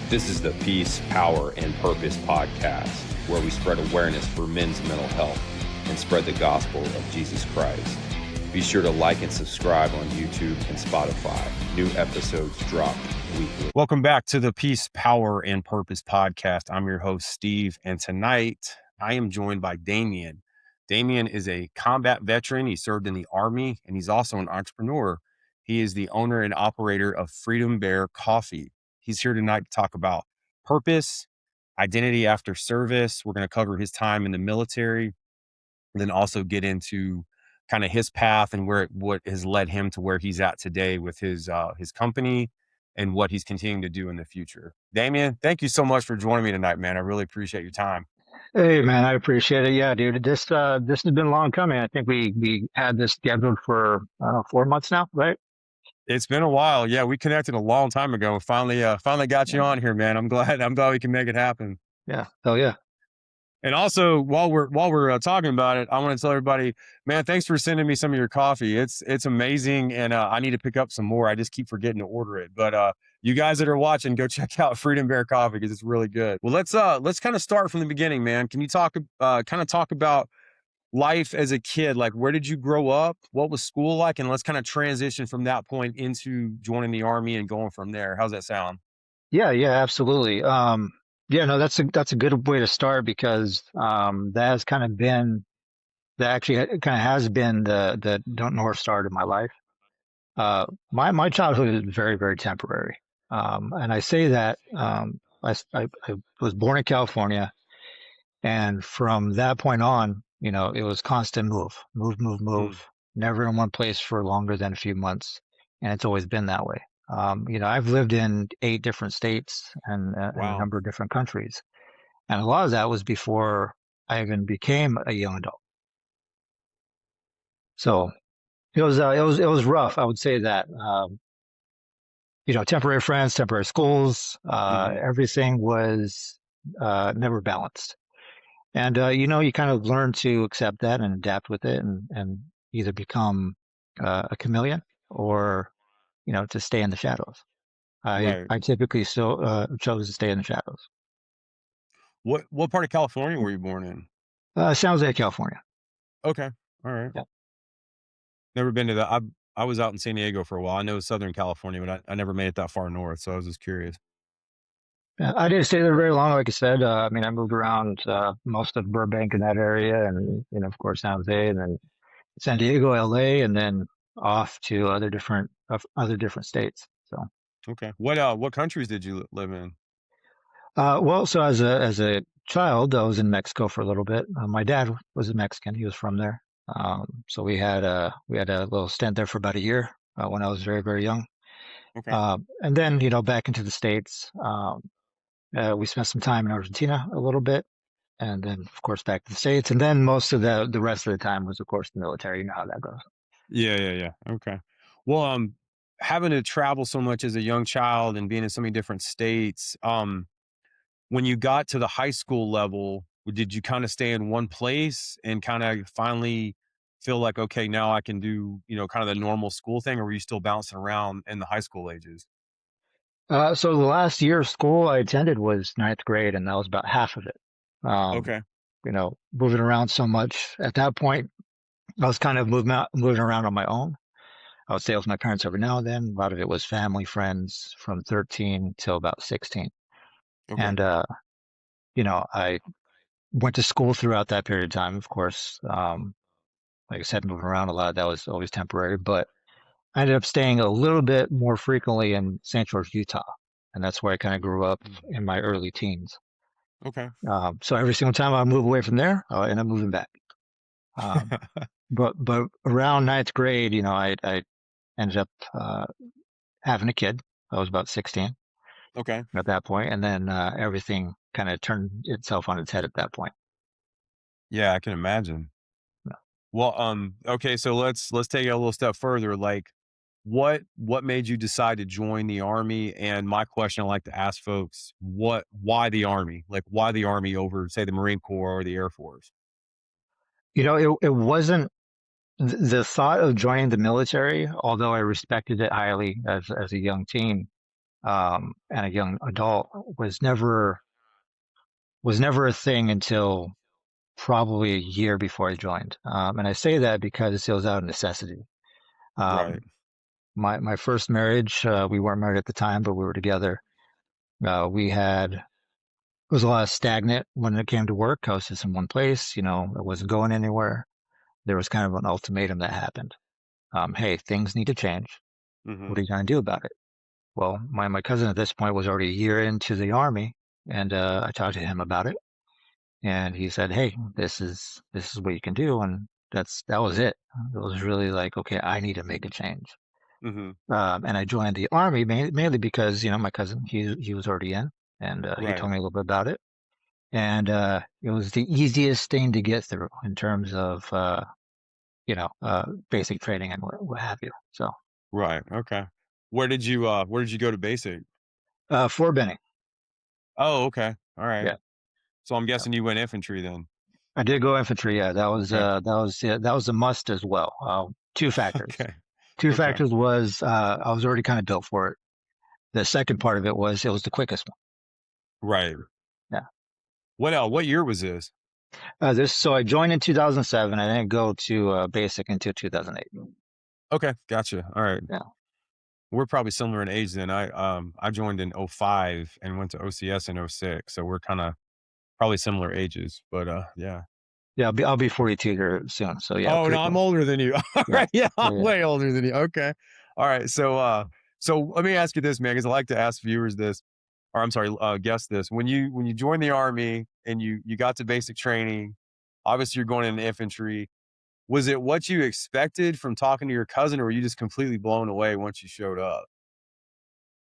This is the Peace, Power, and Purpose podcast, where we spread awareness for men's mental health and spread the gospel of Jesus Christ. Be sure to like and subscribe on YouTube and Spotify. New episodes drop weekly. Welcome back to the Peace, Power, and Purpose podcast. I'm your host, Steve, and tonight I am joined by Damien. Damien is a combat veteran. He served in the Army, and he's also an entrepreneur. He is the owner and operator of Freedom Bear Coffee. He's here tonight to talk about purpose, identity after service. We're going to cover his time in the military, and then also get into kind of his path and what has led him to where he's at today with his company and what he's continuing to do in the future. Damien, thank you so much for joining me tonight, man. I really appreciate your time. Hey man, I appreciate it. Yeah, dude, this has been long coming. I think we had this scheduled for 4 months now, right? It's been a while. Yeah, we connected a long time ago. Finally got you on here, man. I'm glad we can make it happen. Yeah. Oh yeah. And also, while we're talking about it, I want to tell everybody, man, thanks for sending me some of your coffee. It's amazing, and I need to pick up some more. I just keep forgetting to order it. But you guys that are watching, go check out Freedom Bear Coffee because it's really good. Well, let's kind of start from the beginning, man. Can you talk about life as a kid? Like, where did you grow up? What was school like? And let's kind of transition from that point into joining the Army and going from there. How's that sound? Yeah, absolutely. Yeah, no, that's a good way to start because that actually kind of has been the North Star to my life. My childhood is very, very temporary. And I say that I was born in California, and from that point on, it was constant move, never in one place for longer than a few months. And it's always been that way. I've lived in 8 different states and Wow. a number of different countries. And a lot of that was before I even became a young adult. So it was rough. I would say that, temporary friends, temporary schools, everything was, never balanced. And, you kind of learn to accept that and adapt with it and either become a chameleon or, to stay in the shadows. Right. I typically still chose to stay in the shadows. What part of California were you born in? San Jose, California. Okay. All right. Yeah. Never been to that. I was out in San Diego for a while. I know Southern California, but I never made it that far north. So I was just curious. Yeah, I didn't stay there very long, like I said. I moved around most of Burbank in that area, and of course, San Jose, and then San Diego, LA, and then off to other different states. So, Okay. What countries did you live in? well, so as a child, I was in Mexico for a little bit. My dad was a Mexican; he was from there. So we had a little stint there for about a year when I was very, very young. Okay. And then back into the States. We spent some time in Argentina a little bit, and then of course back to the States. And then most of the rest of the time was, of course, the military. You know how that goes. Yeah. Okay. Well, having to travel so much as a young child and being in so many different states, when you got to the high school level, did you kind of stay in one place and kind of finally feel like, okay, now I can do, kind of the normal school thing, or were you still bouncing around in the high school ages? So the last year of school I attended was ninth grade, and that was about half of it. Um, Okay. Moving around so much at that point, I was kind of moving around on my own. I would stay with my parents every now and then. A lot of it was family, friends from 13 till about 16. Okay. And, I went to school throughout that period of time, of course. Like I said, moving around a lot, that was always temporary, but I ended up staying a little bit more frequently in St. George, Utah. And that's where I kind of grew up in my early teens. Okay. So every single time I move away from there, I end up moving back. Um, but around ninth grade, I ended up having a kid. I was about 16 Okay. at that point, and then everything kind of turned itself on its head at that point. Yeah, I can imagine. Well, okay, so let's take it a little step further. Like, what made you decide to join the Army? And my question I like to ask folks, why the Army? Like, why the Army over, say, the Marine Corps or the Air Force? It wasn't the thought of joining the military, although I respected it highly as a young teen. and a young adult was never a thing until probably a year before I joined. And I say that because it was out of necessity. Right. Um, my first marriage, we weren't married at the time, but we were together. We had it was a lot of stagnant when it came to work. I was just in one place, I wasn't going anywhere. There was kind of an ultimatum that happened. Hey, things need to change. What Mm-hmm. are you going to do about it? Well, my cousin at this point was already a year into the army, and I talked to him about it, and he said, "Hey, this is what you can do," and that was it. It was really like, okay, I need to make a change. Mm-hmm. And I joined the army mainly because my cousin he was already in, and he Right. told me a little bit about it, and it was the easiest thing to get through in terms of basic training and what have you. So, Right. Okay. Where did you go to basic? Fort Benning, Oh, okay. All right. yeah. So I'm guessing you went infantry then. I did go infantry. Yeah, Okay. that was a must as well. Two factors. Okay. Two Okay. factors was I was already kind of built for it. The second part of it was the quickest Right. one. What year was this? Yeah. So I joined in 2007. I didn't go to basic until 2008. Okay, gotcha. All right. Yeah. We're probably similar in age then. I joined in '05 and went to OCS in '06, so we're kind of probably similar ages, but yeah. Yeah. I'll be 42 here soon. So yeah, Oh, no, pretty I'm close. older than you. All Yeah. right. Yeah, Yeah. I'm Yeah. way older than you. Okay. All right. So let me ask you this, man, because I like to ask viewers this, or I'm sorry, guests this. When you joined the army and you got to basic training, obviously you're going in the infantry. Was it what you expected from talking to your cousin, or were you just completely blown away once you showed up?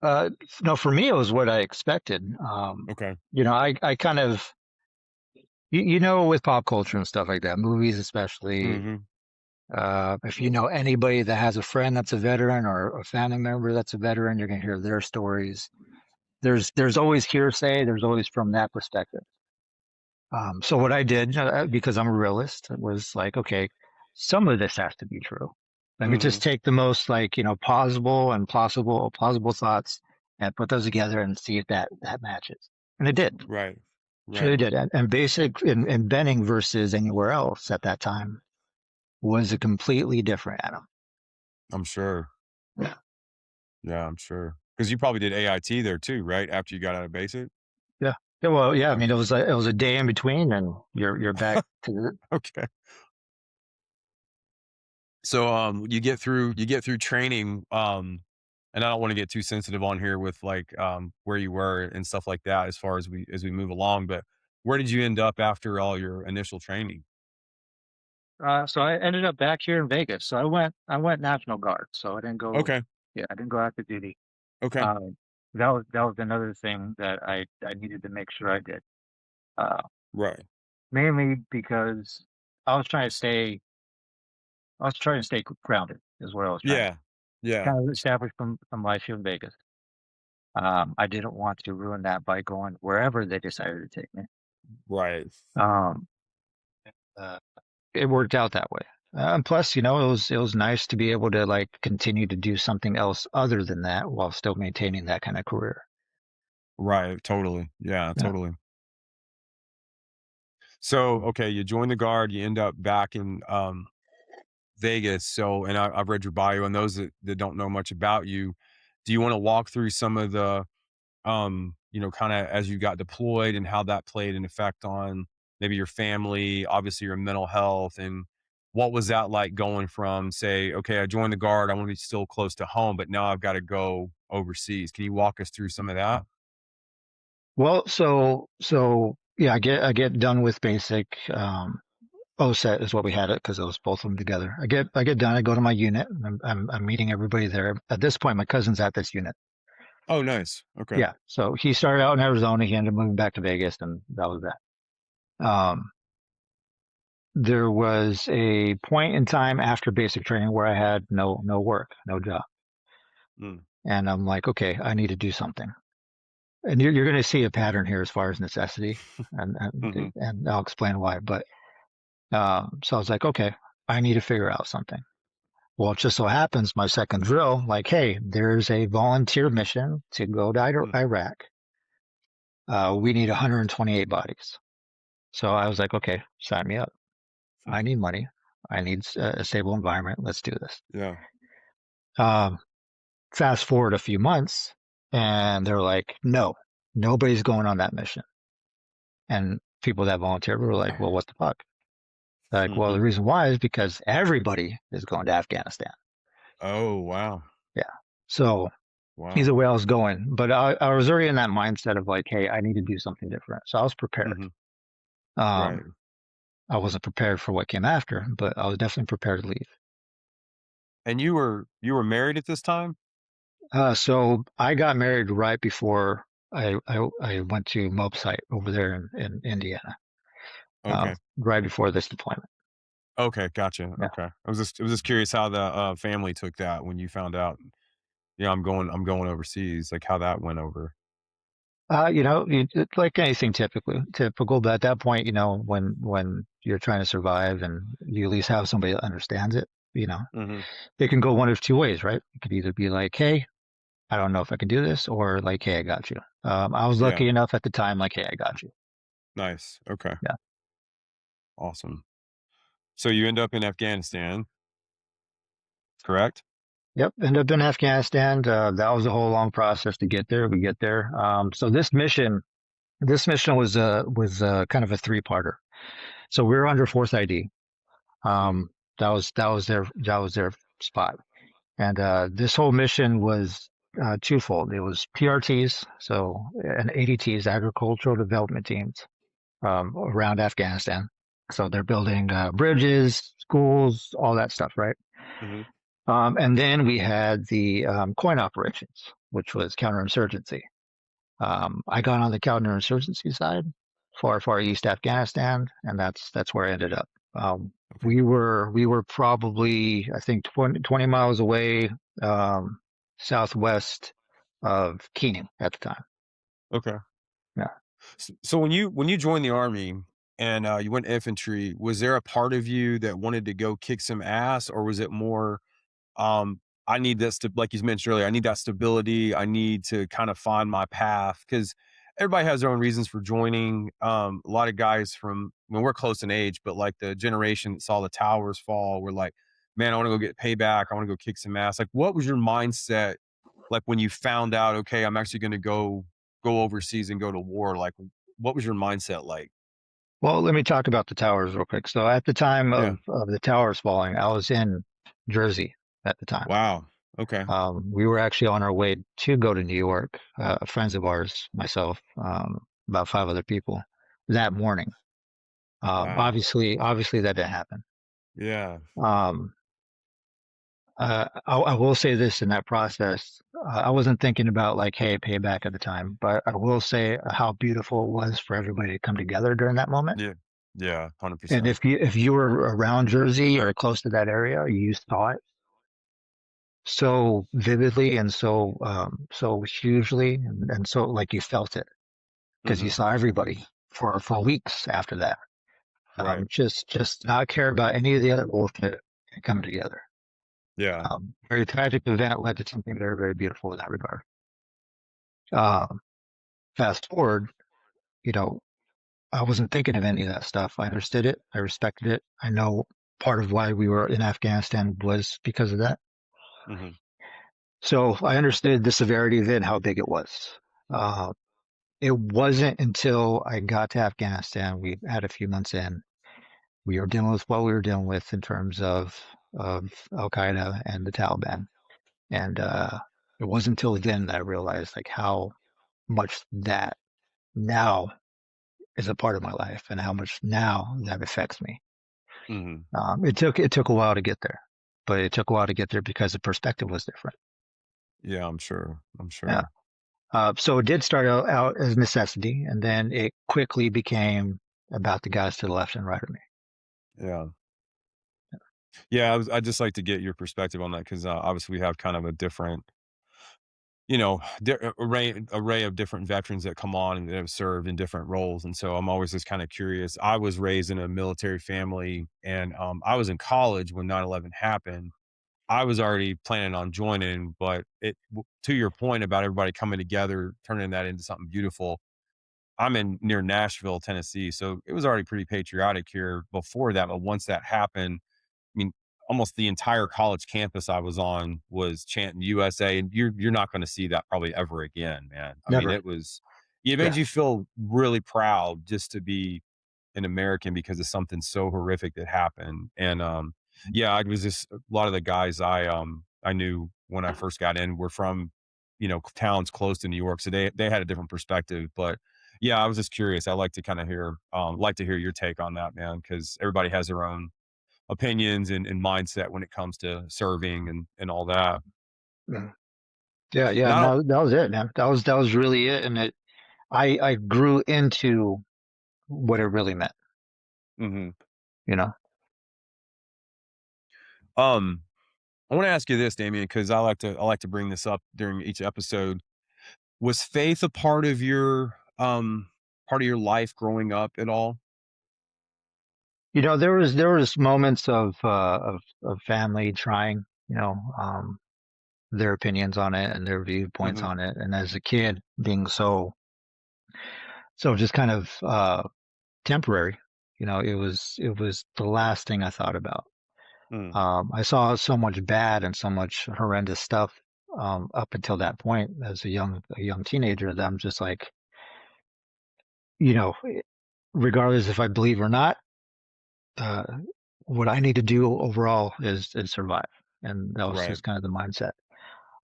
Uh, no, for me, it was what I expected. Okay. I kind of, with pop culture and stuff like that, movies especially, Hmm. if you know anybody that has a friend that's a veteran or a family member that's a veteran, you're going to hear their stories. There's always hearsay. There's always from that perspective. So what I did, because I'm a realist, was like, okay, some of this has to be true. Let me Hmm. just take the most like, plausible and plausible thoughts and put those together and see if that matches. And it did. Right. It really Right. did. And basic in Benning versus anywhere else at that time was a completely different animal. I'm sure. Yeah. Yeah, I'm sure. Because you probably did AIT there too, right? After you got out of basic. Yeah. Yeah. Well, yeah. I Okay. mean, it was a day in between, and you're back to the. Okay. So you get through training, and I don't want to get too sensitive on here with like where you were and stuff like that as far as we move along, but where did you end up after all your initial training? So I ended up back here in Vegas. So I went National Guard. So I didn't go. Okay. Yeah, I didn't go active duty. Okay. Um, that was another thing that I needed to make sure I did. Uh, Right. Mainly because I was trying to stay I was trying to stay grounded is what I was trying to Yeah. Yeah. kind of establish some life here in Vegas. I didn't want to ruin that by going wherever they decided to take me. Right. Um, uh, it worked out that way. And plus, it was nice to be able to like continue to do something else other than that while still maintaining that kind of career. Right. Totally. Yeah, Yeah. totally. So, okay, you join the guard, you end up back in Vegas. So, and I've read your bio, and those that don't know much about you, do you want to walk through some of the, kind of as you got deployed and how that played an effect on maybe your family, obviously your mental health, and what was that like going from, say, okay, I joined the guard, I want to be still close to home, but now I've got to go overseas. Can you walk us through some of that? Well, so yeah, I get done with basic. OSET is what we had it because it was both of them together. I get done. I go to my unit. I'm meeting everybody there. At this point, my cousin's at this unit. Oh, nice. Okay. Yeah. So he started out in Arizona. He ended up moving back to Vegas, and that was that. There was a point in time after basic training where I had no work, no job, Mm. and I'm like, okay, I need to do something. And you're going to see a pattern here as far as necessity, and Hmm. and I'll explain why. But so I was like, okay, I need to figure out something. Well, it just so happens my second drill, like, hey, there's a volunteer mission to go to Mm, Iraq. We need 128 bodies. So I was like, okay, sign me up. mm, I need money. I need a stable environment. Let's do this. yeah. Um, Fast forward a few months, and they're like, no, nobody's going on that mission. And people that volunteered were like, well, what the fuck? Like, well, Hmm. the reason why is because everybody is going to Afghanistan. Oh, wow. Yeah. So Wow. either way I was going, but I was already in that mindset of like, hey, I need to do something different. So I was prepared. Hmm. Right. Um, I wasn't prepared for what came after, but I was definitely prepared to leave. And you were married at this time? So I got married right before I went to Mob Site over there in Indiana, Okay. right before this deployment. Okay, gotcha. Yeah. Okay. I was just curious how the family took that when you found out, yeah, I'm going overseas, like how that went over. It's like anything typical, but at that point, when you're trying to survive and you at least have somebody that understands it, Hmm. it can go one of two ways, right? It could either be like, hey, I don't know if I can do this, or like, hey, I got you. I was Yeah. lucky enough at the time, like, hey, I got you. Nice. Okay. Yeah. Awesome. So you end up in Afghanistan, correct? Yep. Ended up in Afghanistan. That was a whole long process to get there. We get there. So this mission was kind of a three-parter. So we were under Force ID. Mm, That was their spot. And this whole mission was twofold. It was PRTs, so and ADTs, agricultural development teams, around Afghanistan. So they're building bridges, schools, all that stuff, right? mhm. And then we had the coin operations, which was counterinsurgency. I got on the counterinsurgency side, far east Afghanistan, and that's where I ended up. Okay. We were probably, I think, 20 miles away, um, southwest of Keening at the time. Okay. Yeah. So when you joined the army and you went infantry, was there a part of you that wanted to go kick some ass, or was it more, I need this to, like you mentioned earlier, I need that stability. I need to kind of find my path because everybody has their own reasons for joining. A lot of guys from, when we're close in age, but like the generation that saw the towers fall, were like, man, I want to go get payback. I want to go kick some ass. Like, what was your mindset like when you found out, okay, I'm actually going to go overseas and go to war? Like, what was your mindset like? Well, let me talk about the towers real quick. So at the time Yeah. of the towers falling, I was in Jersey at the time. Wow. Okay. We were actually on our way to go to New York, friends of ours, myself, about five other people, that morning. Wow. Obviously that didn't happen. Yeah. Um, I will say this in that process. I wasn't thinking about like, hey, payback at the time, but I will say how beautiful it was for everybody to come together during that moment. Yeah. Yeah. And 100%. if you were around Jersey or close to that area, you saw it so vividly and so hugely, and so like you felt it because you Hmm. saw everybody for weeks after that. Right. Just not care about any of the other bullshit coming together. Yeah. Very tragic event led to something very, very beautiful in that regard. Um, Fast forward, you know, I wasn't thinking of any of that stuff. I understood it. I respected it. I know part of why we were in Afghanistan was because of that. Hmm. So I understood the severity of it and how big it was. Uh, it wasn't until I got to Afghanistan, we had a few months in, we were dealing with what we were dealing with in terms of Al Qaeda and the Taliban. And it wasn't until then that I realized like how much that now is a part of my life and how much now that affects me. Hmm. It took a while to get there, but it took a while to get there because the perspective was different. Yeah, I'm sure. I'm Yeah. sure. So it did start out as necessity, and then it quickly became about the guys to the left and right of me. Yeah. Yeah, I'd just like to get your perspective on that because obviously we have kind of a different, array of different veterans that come on and that have served in different roles, and so I'm always just kind of curious. I was raised in a military family, and I was in college when 9/11 happened, I was already planning on joining, but to your point about everybody coming together, turning that into something beautiful. I'm in near Nashville, Tennessee, so it was already pretty patriotic here before that. But once that happened, I mean, almost the entire college campus I was on was chanting USA, and you're not going to see that probably ever again, man. I mean, Never. it made Yeah. you feel really proud just to be an American because of something so horrific that happened. And yeah, I was just a lot of the guys I knew when I first got in were from, towns close to New York. So they had a different perspective. But yeah, I was just curious. I like to kind of like to hear your take on that, man, because everybody has their own opinions and mindset when it comes to serving and all that. Yeah. Yeah. Yeah. And I don't No, that was it, man. That was really it. And I grew into what it really meant, mhm. you know? um I want to ask you this, Damien, because I like to bring this up during each episode. Was faith a part of your life growing up at all? There was moments of family trying, their opinions on it and their viewpoints Mhm, on it. And as a kid, being so just kind of temporary, it was the last thing I thought about. mm, I saw so much bad and so much horrendous stuff up until that point as a young teenager that I'm just like, you know, regardless if I believe or not, uh, what I need to do overall is survive, and that was right. just kind of the mindset.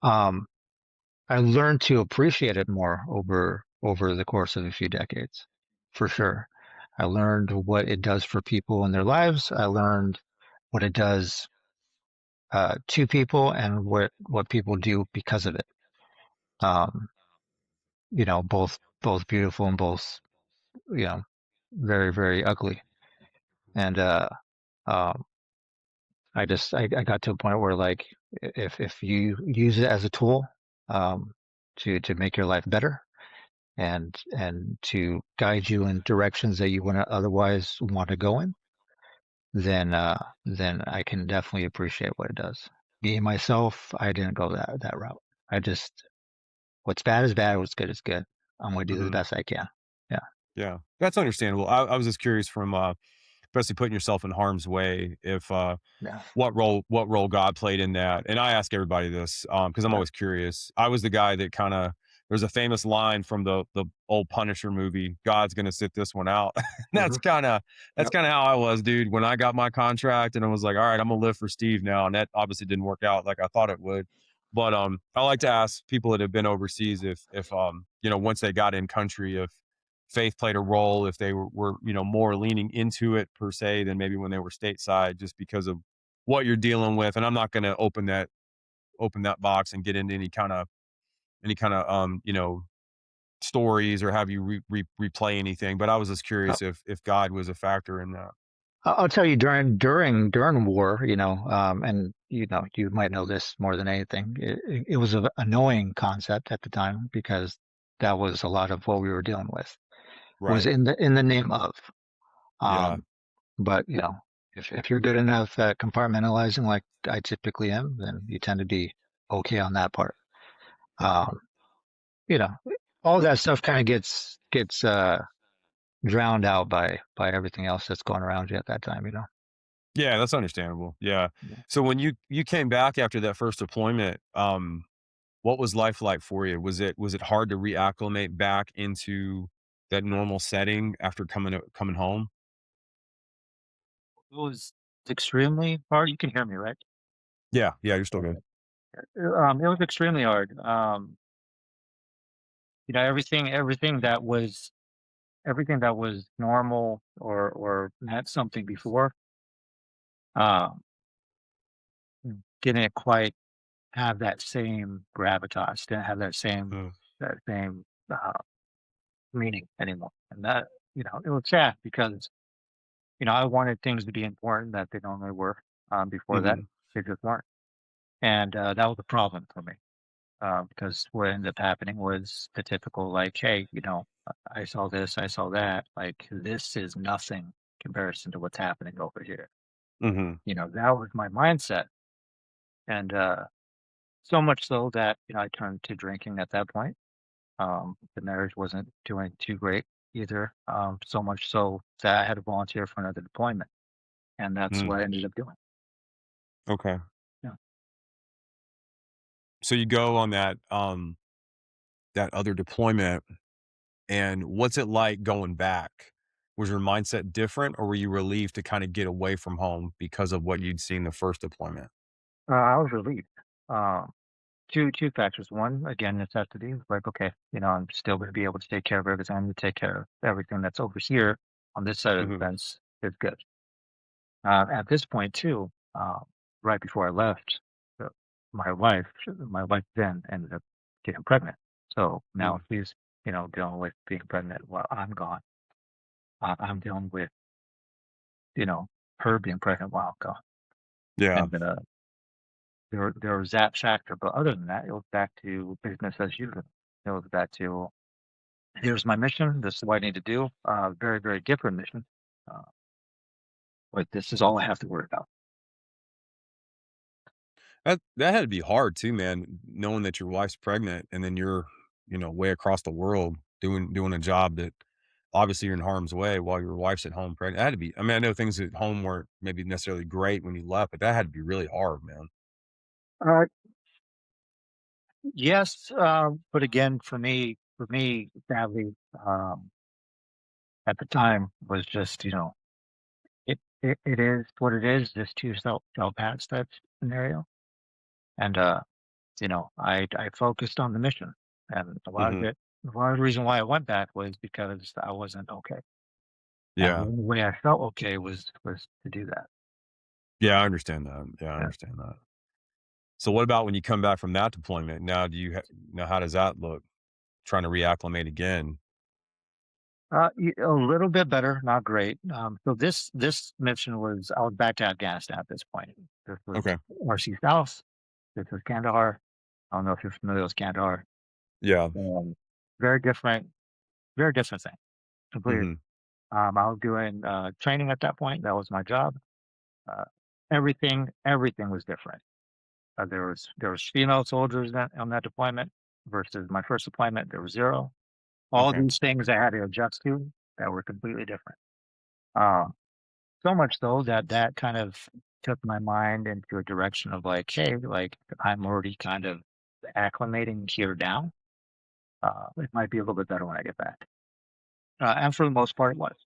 Um, I learned to appreciate it more over the course of a few decades, for sure. I learned what it does for people in their lives. I learned what it does to people and what people do because of it. Um, both beautiful and both you know very very ugly. And um, I got to a point where like if you use it as a tool to make your life better and to guide you in directions that you wouldn't otherwise want to go in, then I can definitely appreciate what it does. Me myself, I didn't go that route. I just what's bad is bad, what's good is good. I'm gonna do the Mhm, best I can. Yeah. yeah, that's understandable. I was just curious from, especially putting yourself in harm's way, if, Yeah. what role God played in that. And I ask everybody this, because I'm Yeah. always curious. I was the guy that kinda there's a famous line from the old Punisher movie, "God's gonna sit this one out." That's Hmm. kinda that's Yep. kinda how I was, dude, when I got my contract and I was like, "All right, I'm gonna live for Steve now," and that obviously didn't work out like I thought it would. But, I like to ask people that have been overseas if, once they got in country, if faith played a role, if they were more leaning into it per se than maybe when they were stateside, just because of what you're dealing with. And I'm not going to open that box and get into any kind of stories or have you replay anything. But I was just curious if God was a factor in that. I'll tell you during war, and you might know this more than anything. It was an annoying concept at the time because that was a lot of what we were dealing with. Was Right. in the name of. Yeah. Um, but if you're good enough at compartmentalizing like I typically am, then you tend to be okay on that part. Um, you know, all that stuff kind of gets drowned out by everything else that's going around you at that time. Yeah, that's understandable. Yeah. Yeah. So when you came back after that first deployment, what was life like for you? Was it hard to reacclimate back into that normal setting after coming home? It was extremely hard. You can hear me, right? Yeah, yeah, you're still good. Okay. It was extremely hard. Everything that was normal or meant something before, um, didn't quite have that same gravitas, didn't have Mm, that same meaning anymore. And that, it was sad because, I wanted things to be important that they normally were before that. mhm, They just weren't. And that was a problem for me. Because what ended up happening was the typical like, hey, I saw this, I saw that. Like this is nothing comparison to what's happening over here. mhm, That was my mindset, And so much so that I turned to drinking at that point. The marriage wasn't doing too great either. So much so that I had to volunteer for another deployment, and that's Mm, what I ended up doing. okay. Yeah. So you go on that other deployment, and what's it like going back? Was your mindset different, or were you relieved to kind of get away from home because of what you'd seen the first deployment? I was relieved. Um, two factors. One, again, necessity. Like, okay, I'm still going to be able to take care of everything. I'm going to take care of everything that's over here on this side of the Hmm. fence is good. At this point, too, right before I left, uh, my wife then ended up getting pregnant. So now Mm, she's, dealing with being pregnant while I'm gone. I'm dealing with, you know, her being pregnant while I'm gone. yeah. And there was that factor. But other than that, it was back to business as usual. It was back to here's my mission. This is what I need to do. Very, very different mission. Uh, but this is all I have to worry about. That had to be hard too, man, knowing that your wife's pregnant and then you're, way across the world doing a job that obviously you're in harm's way while your wife's at home pregnant. That had to be, I mean, I know things at home weren't maybe necessarily great when you left, but that had to be really hard, man. Uh, yes, but again, for me, sadly, um, at the time was just, it is what it is. This two self paths type scenario, and I focused on the mission, and Hmm. a lot of the reason why I went back was because I wasn't okay, and the Yeah. only way I felt okay was to do that. Yeah. I understand that. Yeah. I Yeah. understand that. So what about when you come back from that deployment? Now, now, how does that look? Trying to reacclimate again. A little bit better, not great. So this mission was I was back to Afghanistan at this point. This was Okay. RC South. This was Kandahar. I don't know if you're familiar with Kandahar. Yeah. Um, very different, very different thing. Completely. Hmm. I was doing training at that point. That was my job. Uh, everything was different. There was female soldiers on that deployment versus my first deployment. There was zero. All Okay. these things I had to adjust to that were completely different. Um, so much so that that kind of took my mind into a direction of like, hey, like I'm already kind of acclimating here now. It might be a little bit better when I get back. And for the most part, it was.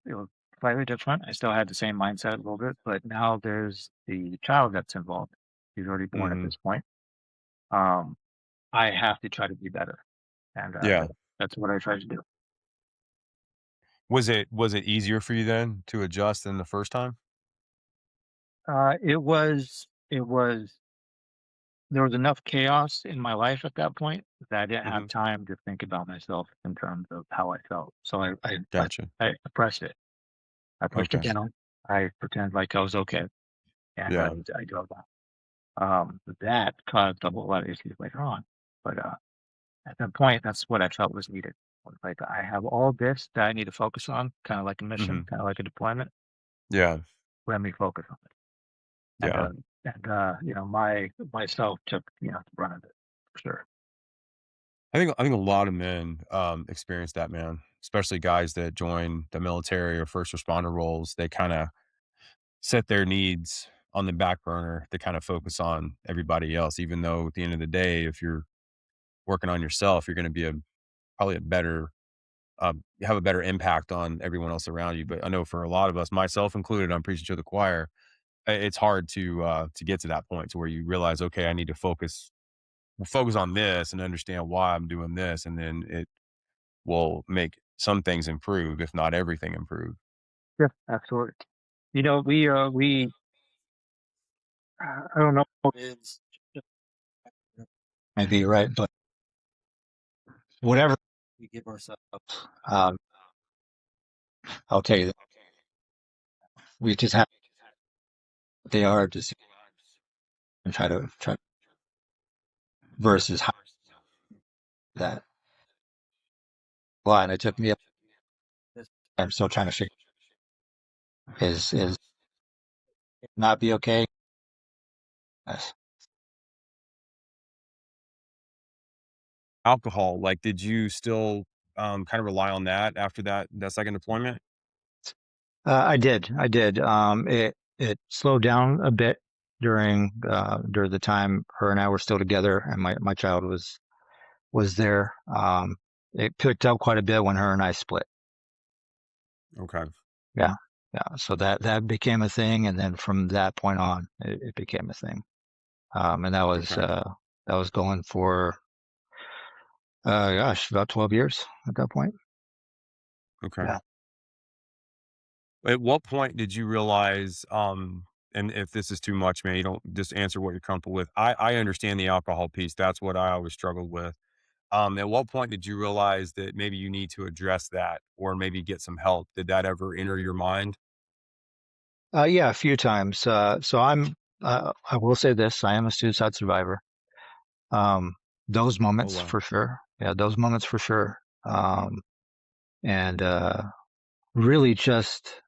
It was slightly different. I still had the same mindset a little bit, but now there's the child that's involved. He's already born at Hmm. this point. Um, I have to try to be better, and Yeah. that's what I try to do. Was it easier for you then to adjust than the first time? It was. There was enough chaos in my life at that point that I didn't Hmm. have time to think about myself in terms of how I felt. So Gotcha. I suppressed it. I pushed it Okay. down. I pretended like I was okay, and Yeah. I drove on. That caused a whole lot of issues later on. But at that point, that's what I felt was needed. Was like I have all this that I need to focus on, kind of like a mission, Hmm. kind of like a deployment. Yeah. Let me focus on it. And Yeah. myself took the brunt of it for sure. I think a lot of men experience that, man, especially guys that join the military or first responder roles. They kind of set their needs on the back burner to kind of focus on everybody else, even though at the end of the day, if you're working on yourself, you're going to be probably a better have a better impact on everyone else around you. But I know for a lot of us, myself included, I'm preaching to the choir. It's hard to get to that point to where you realize, okay, I need to focus on this and understand why I'm doing this, and then it will make some things improve, if not everything improve. Yeah, absolutely. We I don't know what it is. Maybe you're right, but whatever we give ourselves, um, I'll tell you, we just have they are just and try versus how that. Well, and it took me. I'm still trying to figure is not be okay. Yes. alcohol, like, did you still, kind of rely on that after that second deployment? I did. It slowed down a bit during the time her and I were still together, and my child was there. It picked up quite a bit when her and I split. Okay. Yeah, yeah. So that became a thing, and then from that point on, it became a thing. And Okay. that was going for gosh, about 12 years at that point. Okay. Yeah. At what point did you realize, and if this is too much, man, you don't just answer what you're comfortable with. I understand the alcohol piece. That's what I always struggled with. At what point did you realize that maybe you need to address that or maybe get some help? Did that ever enter your mind? Yeah, a few times. I will say this: I am a suicide survivor. Um, those Oh, moments wow. for sure. Yeah, those moments for sure. And really just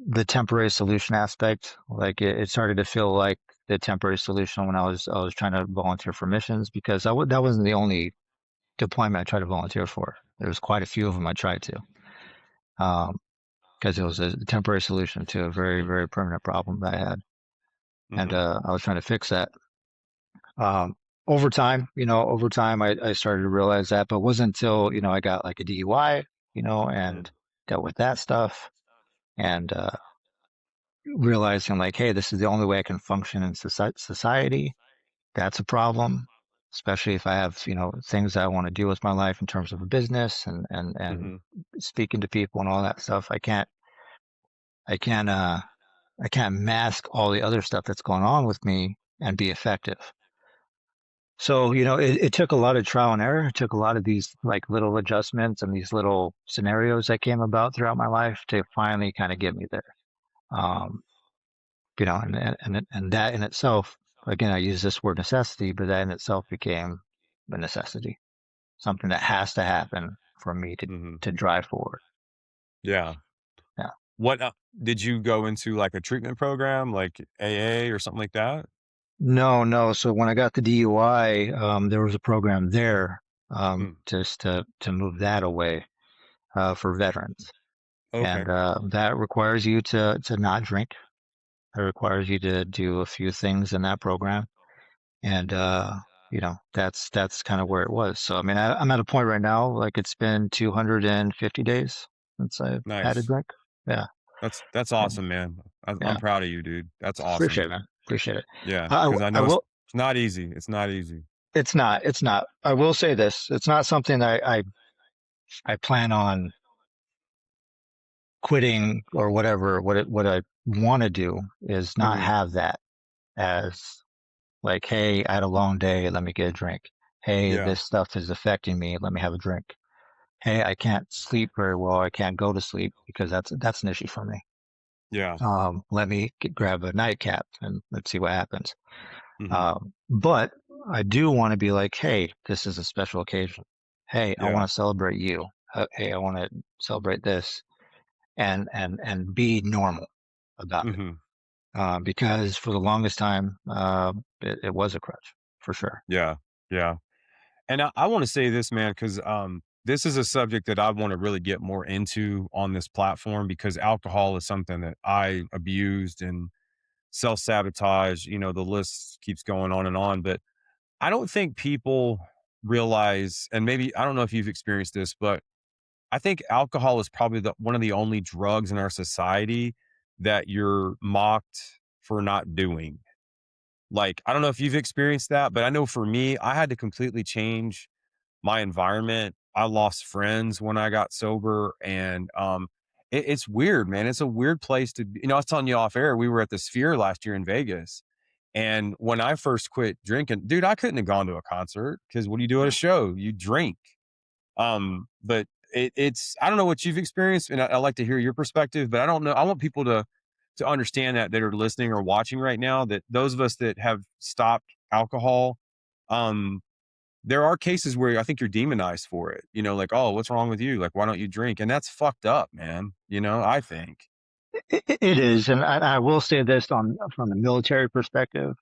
the temporary solution aspect. Like it started to feel like the temporary solution when I was trying to volunteer for missions, because that wasn't the only deployment I tried to volunteer for. There was quite a few of them I tried to, because it was a temporary solution to a very, very permanent problem that I had, and Mhm. I was trying to fix that. Um, over time, I started to realize that, but it wasn't until, I got like a DUI, Mhm. and dealt with that stuff, and realizing like, hey, this is the only way I can function in society. That's a problem, especially if I have, things that I want to do with my life in terms of a business and Mhm. speaking to people and all that stuff. I can't, uh, I can't mask all the other stuff that's going on with me and be effective. So, it took a lot of trial and error. It took a lot of these like little adjustments and these little scenarios that came about throughout my life to finally kind of get me there. Um, and that in itself, again, I use this word necessity, but that in itself became a necessity, something that has to happen for me Mhm. to drive forward. Yeah. Yeah. What, did you go into, like, a treatment program, like AA or something like that? No, no. So when I got the DUI, there was a program there, Mm. just to move that away, for veterans. Okay. And that requires you to not drink. It requires you to do a few things in that program, and that's kind of where it was. So I mean, I'm at a point right now, like it's been 250 days since I've had a Nice. drink. Yeah, That's and awesome, man. I'm yeah, proud of you, dude. That's appreciate awesome. it, man. Appreciate it. Yeah, I, because I I know will. it's not easy. It's not easy. It's not. It's not. I will say this. It's not something I plan on quitting or whatever. What I want to do is not Mhm. have that as like, hey, I had a long day, let me get a drink. Hey, Yeah. this stuff is affecting me, let me have a drink. Hey, I can't sleep very well, I can't go to sleep because that's an issue for me. Yeah. Let me grab a nightcap and let's see what happens. Mhm. But I do want to be like, hey, this is a special occasion. Hey, I Yeah. want to celebrate you. Hey, I want to celebrate this, and be normal about it. Mhm. Because for the longest time, it was a crutch for sure. Yeah. Yeah. And I wanna say this, man, because this is a subject that I wanna really get more into on this platform because alcohol is something that I abused and self-sabotage, the list keeps going on and on, but I don't think people realize, and maybe I don't know if you've experienced this, but I think alcohol is probably one of the only drugs in our society that you're mocked for not doing. Like, I don't know if you've experienced that, but I know for me, I had to completely change my environment. I lost friends when I got sober, and it's weird, man. It's a weird place to be. I was telling you off air, we were at the Sphere last year in Vegas. And when I first quit drinking, dude, I couldn't have gone to a concert because what do you do at a show? You drink. But it's I don't know what you've experienced, and I like to hear your perspective. But I don't know. I want people to understand that are listening or watching right now. That those of us that have stopped alcohol, um, there are cases where I think you're demonized for it. Like, oh, what's wrong with you? Like, why don't you drink? And that's fucked up, man. I think. It is, and I will say this from the military perspective.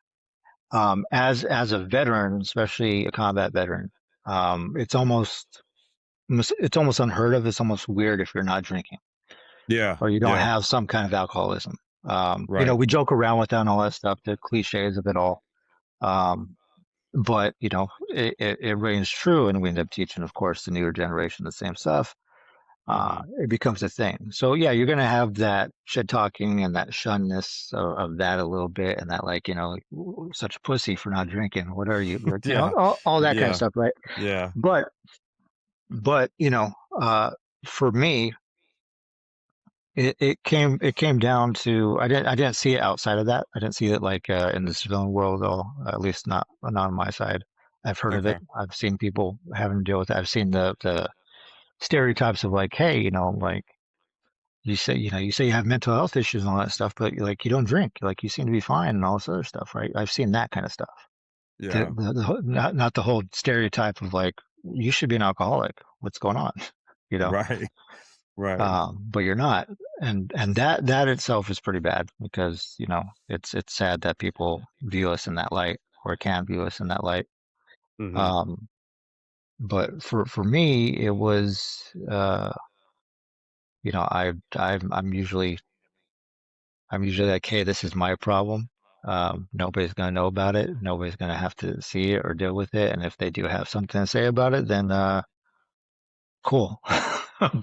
As a veteran, especially a combat veteran, it's almost unheard of. It's almost weird if you're not drinking Yeah. or you don't Yeah. have some kind of alcoholism. Right. We joke around with that and all that stuff, the cliches of it all. Um, but it rings true, and we end up teaching, of course, the newer generation the same stuff. Mm-hmm. It becomes a thing. So yeah, you're gonna have that shit talking and that shunness of that a little bit, and that like such a pussy for not drinking. What are you like? Yeah. All that kind of Yeah. stuff, right? Yeah. But but for me, it came down to I didn't see it outside of that. I didn't see it like in the civilian world at all. At least not on my side. I've heard of Okay. it. I've seen people having to deal with it. I've seen the stereotypes of like, hey, like you say you have mental health issues and all that stuff, but like you don't drink, like you seem to be fine and all this other stuff, right? I've seen that kind of stuff. Yeah. Not the whole stereotype of like you should be an alcoholic. What's going on? You know, Right. Right. but you're not, and that itself is pretty bad because it's sad that people view us in that light or can view us in that light. Mm-hmm. Um, but for me, it was I'm usually like, hey, this is my problem. Nobody's gonna know about it. Nobody's gonna have to see it or deal with it. And if they do have something to say about it, then cool.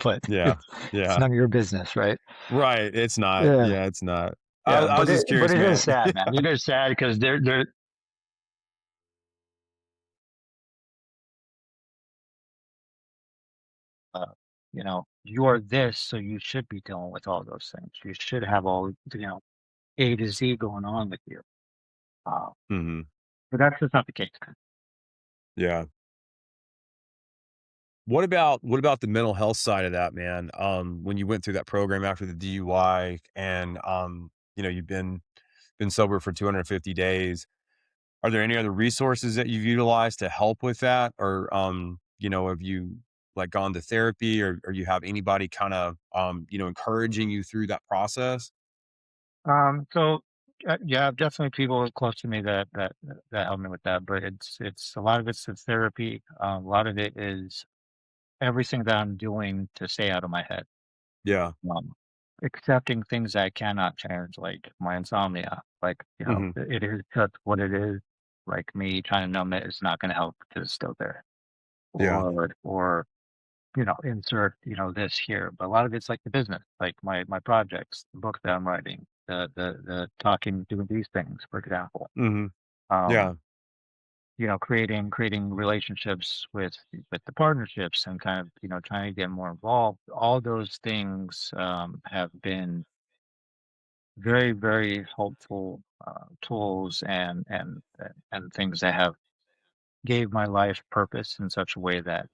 But Yeah. it's Yeah. none of your business, right? Right. It's not. Yeah, Yeah, it's not. yeah. I was just But curious, it is man. sad, man. It is sad because they're uh, you are this, so you should be dealing with all those things. You should have all A to Z going on with you. Uh, Mm-hmm. but that's just not the case. Yeah. What about the mental health side of that, man? When you went through that program after the DUI and you've been sober for 250 days. Are there any other resources that you've utilized to help with that? Or have you like gone to therapy or you have anybody kind of encouraging you through that process? So yeah, definitely people close to me that help me with that. But it's a lot of it's the therapy. A lot of it is everything that I'm doing to stay out of my head. Yeah. Accepting things I cannot change, like my insomnia. Like Hmm. it is just what it is. Like me trying to numb it is not going to help because it's still there. Yeah. Or insert, this here. But a lot of it's like the business, like my projects, the book that I'm writing, the talking, doing these things, for example. Hmm. Um, Yeah. creating relationships with the partnerships and kind of, trying to get more involved. All those things have been very, very helpful tools and things that have gave my life purpose in such a way that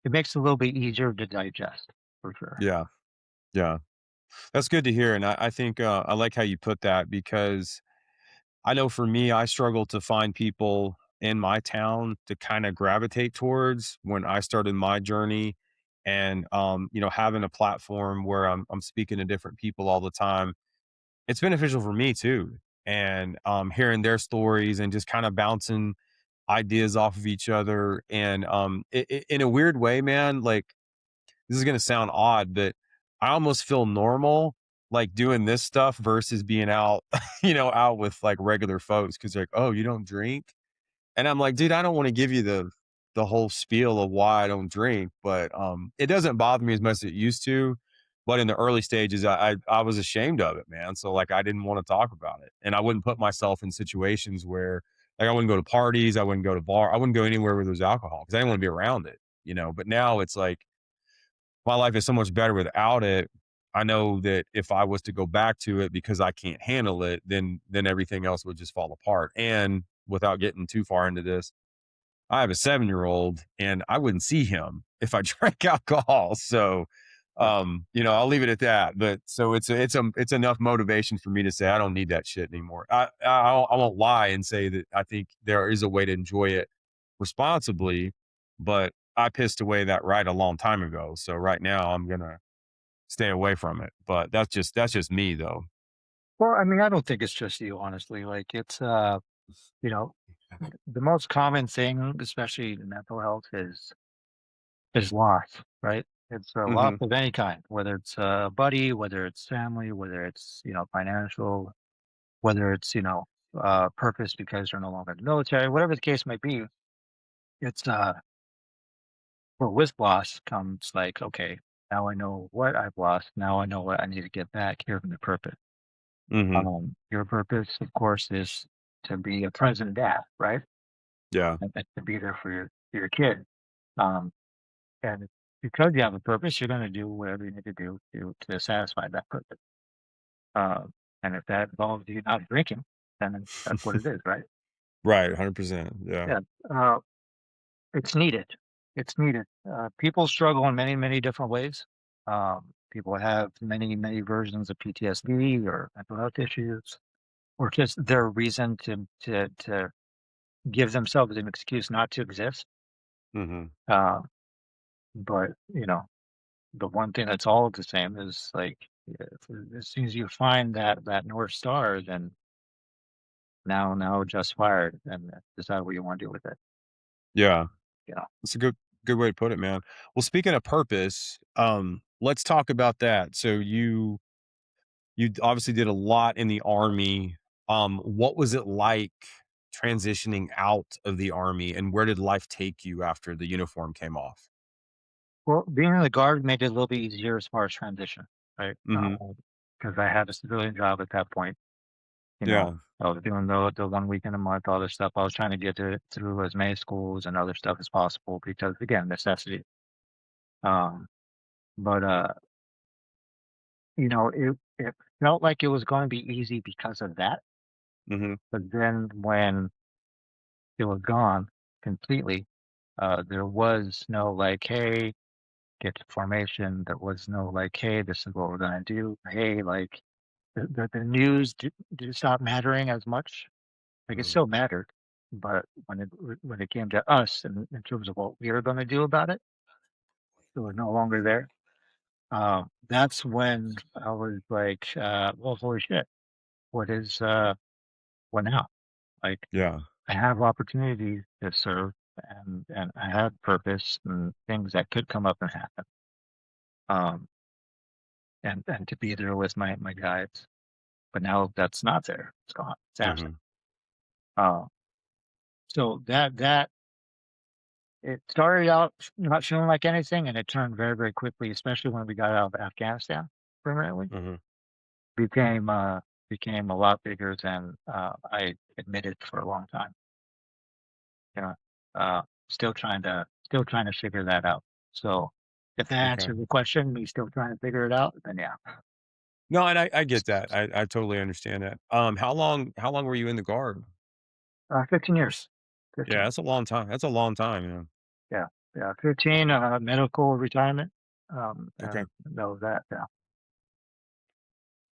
it makes it a little bit easier to digest, for sure. Yeah. Yeah. That's good to hear. And I think I like how you put that because I know for me, I struggle to find people in my town to kind of gravitate towards when I started my journey. And having a platform where I'm speaking to different people all the time, it's beneficial for me too. And hearing their stories and just kind of bouncing ideas off of each other. And in a weird way, man, like this is gonna sound odd, but I almost feel normal, like, doing this stuff versus being out, out with, like, regular folks because 'cause they're like, "Oh, you don't drink?" And I'm like, "Dude, I don't wanna give you the whole spiel of why I don't drink," but, it doesn't bother me as much as it used to, but in the early stages, I was ashamed of it, man, so, like, I didn't wanna talk about it, and I wouldn't put myself in situations where like, I wouldn't go to parties, I wouldn't go to I wouldn't go anywhere where there's alcohol because I didn't wanna be around it, but now it's like my life is so much better without it. I know that if I was to go back to it because I can't handle it, then everything else would just fall apart. And without getting too far into this, I have a 7-year-old and I wouldn't see him if I drank alcohol. So I'll leave it at that. But so it's enough motivation for me to say I don't need that shit anymore. I won't lie and say that I think there is a way to enjoy it responsibly, but I pissed away that right a long time ago. So right now I'm gonna stay away from it. But that's just me though. Well, I mean, I don't think it's just you, honestly. Like it's you know, the most common thing, especially in mental health, is loss, right? It's a loss Mhm. of any kind, whether it's a buddy, whether it's family, whether it's financial, whether it's purpose because you're no longer in the military, whatever the case might be. It's well, with loss comes like, okay, now I know what I've lost. Now I know what I need to get back. Here's the purpose. Mhm. Your purpose, of course, is to be a present dad, right? Yeah. And to be there for your kid. Um, and because you have a purpose, you're going to do whatever you need to do to satisfy that purpose. Uh, and if that involves you not drinking, then that's what it is, right? Right, 100%. Yeah. Yeah. Uh, it's needed. It's needed. People struggle in many, many different ways. People have many, many versions of PTSD or mental health issues, or just their reason to give themselves an excuse not to exist. Mhm. Uh, but the one thing that's all the same is like as soon as you find that North Star, then now just fired and decide what you want to do with it. Yeah. You know. That's a good way to put it, man. Well, speaking of purpose, let's talk about that. So you obviously did a lot in the army. What was it like transitioning out of the army, and where did life take you after the uniform came off? Well, being in the Guard made it a little bit easier as far as transition, right? Mhm. Because I had a civilian job at that point. You know, Yeah. I was doing the 1 weekend a month, all this stuff. I was trying to get through as many schools and other stuff as possible because, again, necessity. Um, but it felt like it was going to be easy because of that. Mhm. But then when it was gone completely, there was no like, hey, get to formation. There was no like, hey, this is what we're gonna do. Hey, like the news did stop mattering as much. Like it Mhm. still mattered, but when it came to us and in terms of what we were going to do about it, it was no longer there. That's when I was like, well, holy shit, what now? Like Yeah. I have opportunities to serve and I had purpose and things that could come up and happen. Um, and to be there with my guys. But now that's not there. It's gone. It's absent. Mhm. Uh, so that it started out not feeling like anything, and it turned very, very quickly, especially when we got out of Afghanistan permanently. Mhm. Became became a lot bigger than I admitted for a long time. You know, still trying to figure that out. So if that Okay. answers the question, me still trying to figure it out, then yeah. No, and I get that. I totally understand that. How long were you in the Guard? 15 years. Yeah, 15. that's a long time. That's a long time, yeah. Yeah. Yeah. 15, medical retirement. Okay. And that was that. Yeah.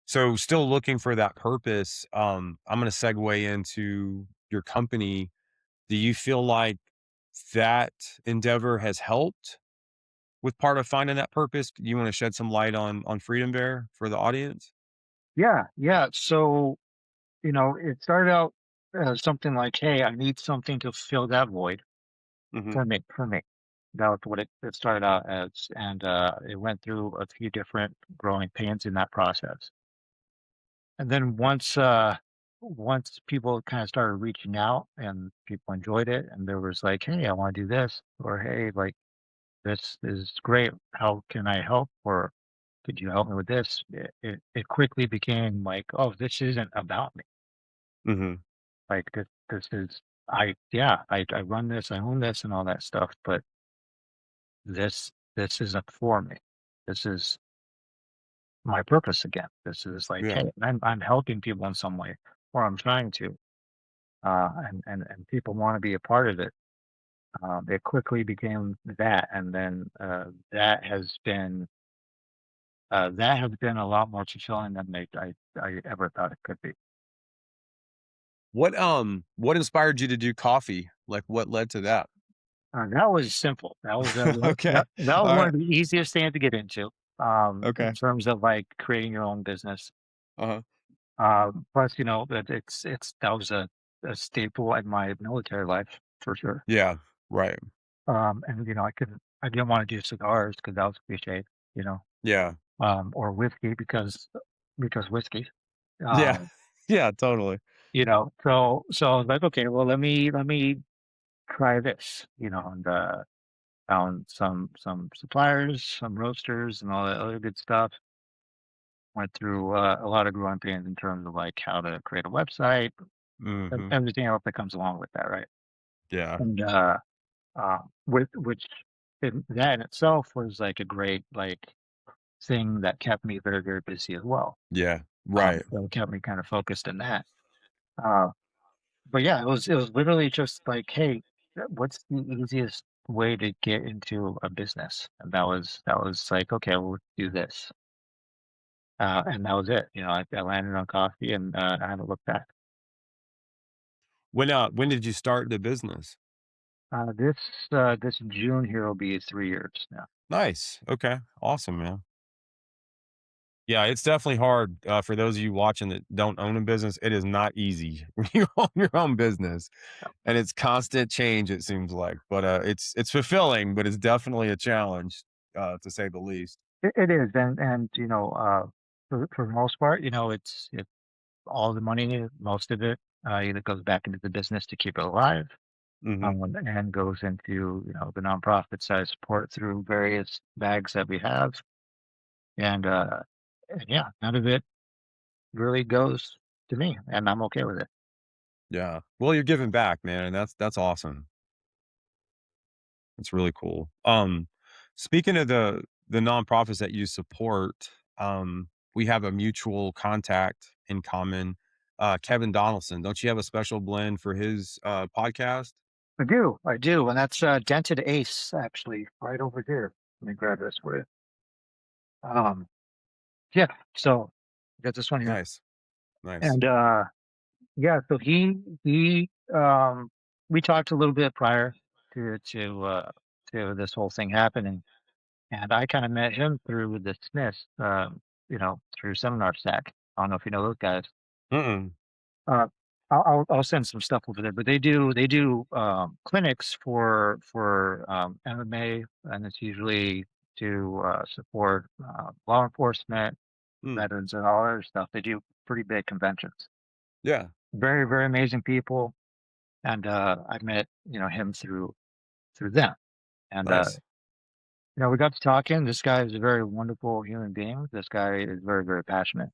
So still looking for that purpose, I'm gonna segue into your company. Do you feel like that endeavor has helped with part of finding that purpose? Do you wanna shed some light on Freedom Bear for the audience? Yeah. Yeah. So, it started out as something like, hey, I need something to fill that void Mhm. for me. That was what it started out as. And it went through a few different growing pains in that process. And then once people kind of started reaching out and people enjoyed it, and there was like, hey, I want to do this, or hey, like, this is great. How can I help? Or could you help me with this? It quickly became like, oh, this isn't about me. Mhm. Like this is yeah, I run this, I own this and all that stuff, but this isn't for me. This is my purpose again. This is like, Yeah. hey, I'm helping people in some way, or I'm trying to. And people want to be a part of it. It quickly became that, and then that has been a lot more fulfilling than I ever thought it could be. What inspired you to do coffee? Like, what led to that? That was simple. That was Okay. that was one Alright. of the easiest things to get into, in Okay. terms of like creating your own business. Uh-huh. Plus, that that a staple in my military life for sure. Yeah. Right. And I didn't want to do cigars because that was cliche, you know, Yeah. or whiskey because whiskey. Yeah. Um, Yeah, totally. so I was like, okay, well, let me try this, and found some suppliers, some roasters, and all that other good stuff. Went through a lot of growing pains in terms of like how to create a website, Mhm. everything else that comes along with that, right? Yeah. And with which that in itself was like a great like thing that kept me very very busy as well. Yeah. Right. So it kept me kind of focused in that. Uh, but yeah, it was literally just like, hey, what's the easiest way to get into a business? And that was like, okay, well, let's do this. And that was it. I landed on coffee, and I haven't looked back. When did you start the business? This June here will be 3 years now. Nice. Okay. Awesome, man. Yeah, it's definitely hard, for those of you watching that don't own a business. It is not easy when you own your own business, and it's constant change, it seems like, but, it's fulfilling, but it's definitely a challenge, to say the least. It is, and for the most part, it's all the money, most of it, either goes back into the business to keep it alive, Mhm. and goes into the nonprofit side support through various bags that we have, and yeah, none of it really goes to me, and I'm okay with it. Yeah. Well, you're giving back, man, and that's awesome. That's really cool. Speaking of the nonprofits that you support, we have a mutual contact in common, Kevin Donaldson. Don't you have a special blend for his podcast? I do, and that's Dented Ace actually right over here. Let me grab this for you. Um, yeah, so got this one here, Nice, nice. and yeah, so we talked a little bit prior to this whole thing happening, and I kind of met him through the Smiths, through Seminar Stack. I don't know if you know those guys. Mm-mm. Uh, I'll send some stuff over there, but they do clinics for MMA, and it's usually to support law enforcement, Mm. veterans, and all other stuff. They do pretty big conventions. Yeah, Very very amazing people, and I met him through them, and nice. we got to talking. This guy is a very wonderful human being. This guy is very very passionate.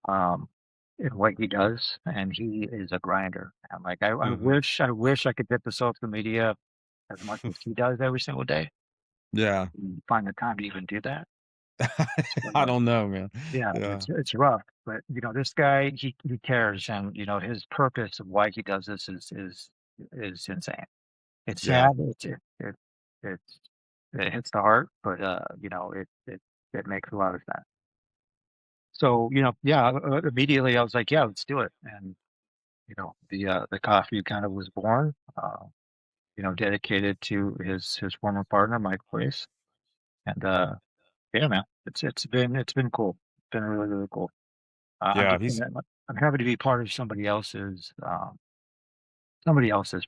Um, in what he does, and he is a grinder. And like I Hmm. wish I could get the social media as much as he does every single day. Yeah, And find the time to even do that. I So, don't know, man. yeah, Yeah, it's rough, but this guy he cares, and his purpose of why he does this is insane. It's yeah, sad. It's it hits the heart, but it makes a lot of sense. So yeah, immediately I was like, yeah, let's do it, and the coffee kind of was born, dedicated to his former partner, Mike Place. And yeah, man, it's been cool. It's been really, really cool. I'm yeah. just I'm happy to be part of somebody else's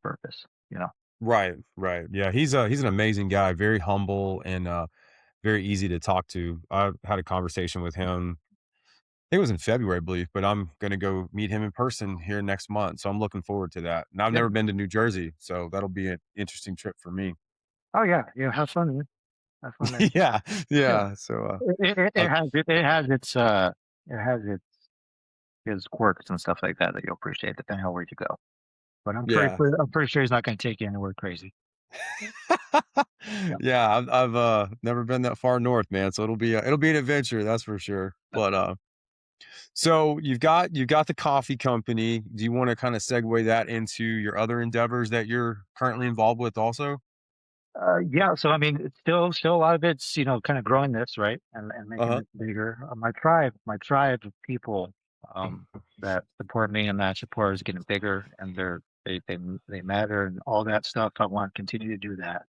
purpose, you know. Right, right. Yeah, he's an amazing guy, very humble and very easy to talk to. I had a conversation with him. It was in February, I believe, but I'm gonna go meet him in person here next month, so I'm looking forward to that. And I've Yeah. never been to New Jersey, so that'll be an interesting trip for me. Oh yeah, yeah. Have fun, man. Have fun there. Yeah, Yeah. yeah. So, uh, It has its quirks and stuff like that that you'll appreciate depending on where you go. But yeah, I'm pretty sure he's not going to take you anywhere crazy. Yeah. yeah. I've never been that far north, man. So it'll be an adventure, that's for sure. But so you've got the coffee company. Do you want to kind of segue that into your other endeavors that you're currently involved with, also? Yeah, so I mean, it's still a lot of it's kind of growing this right and Uh making huh. it bigger. My tribe of people that support me and that support is getting bigger, and they matter and all that stuff. I want to continue to do that.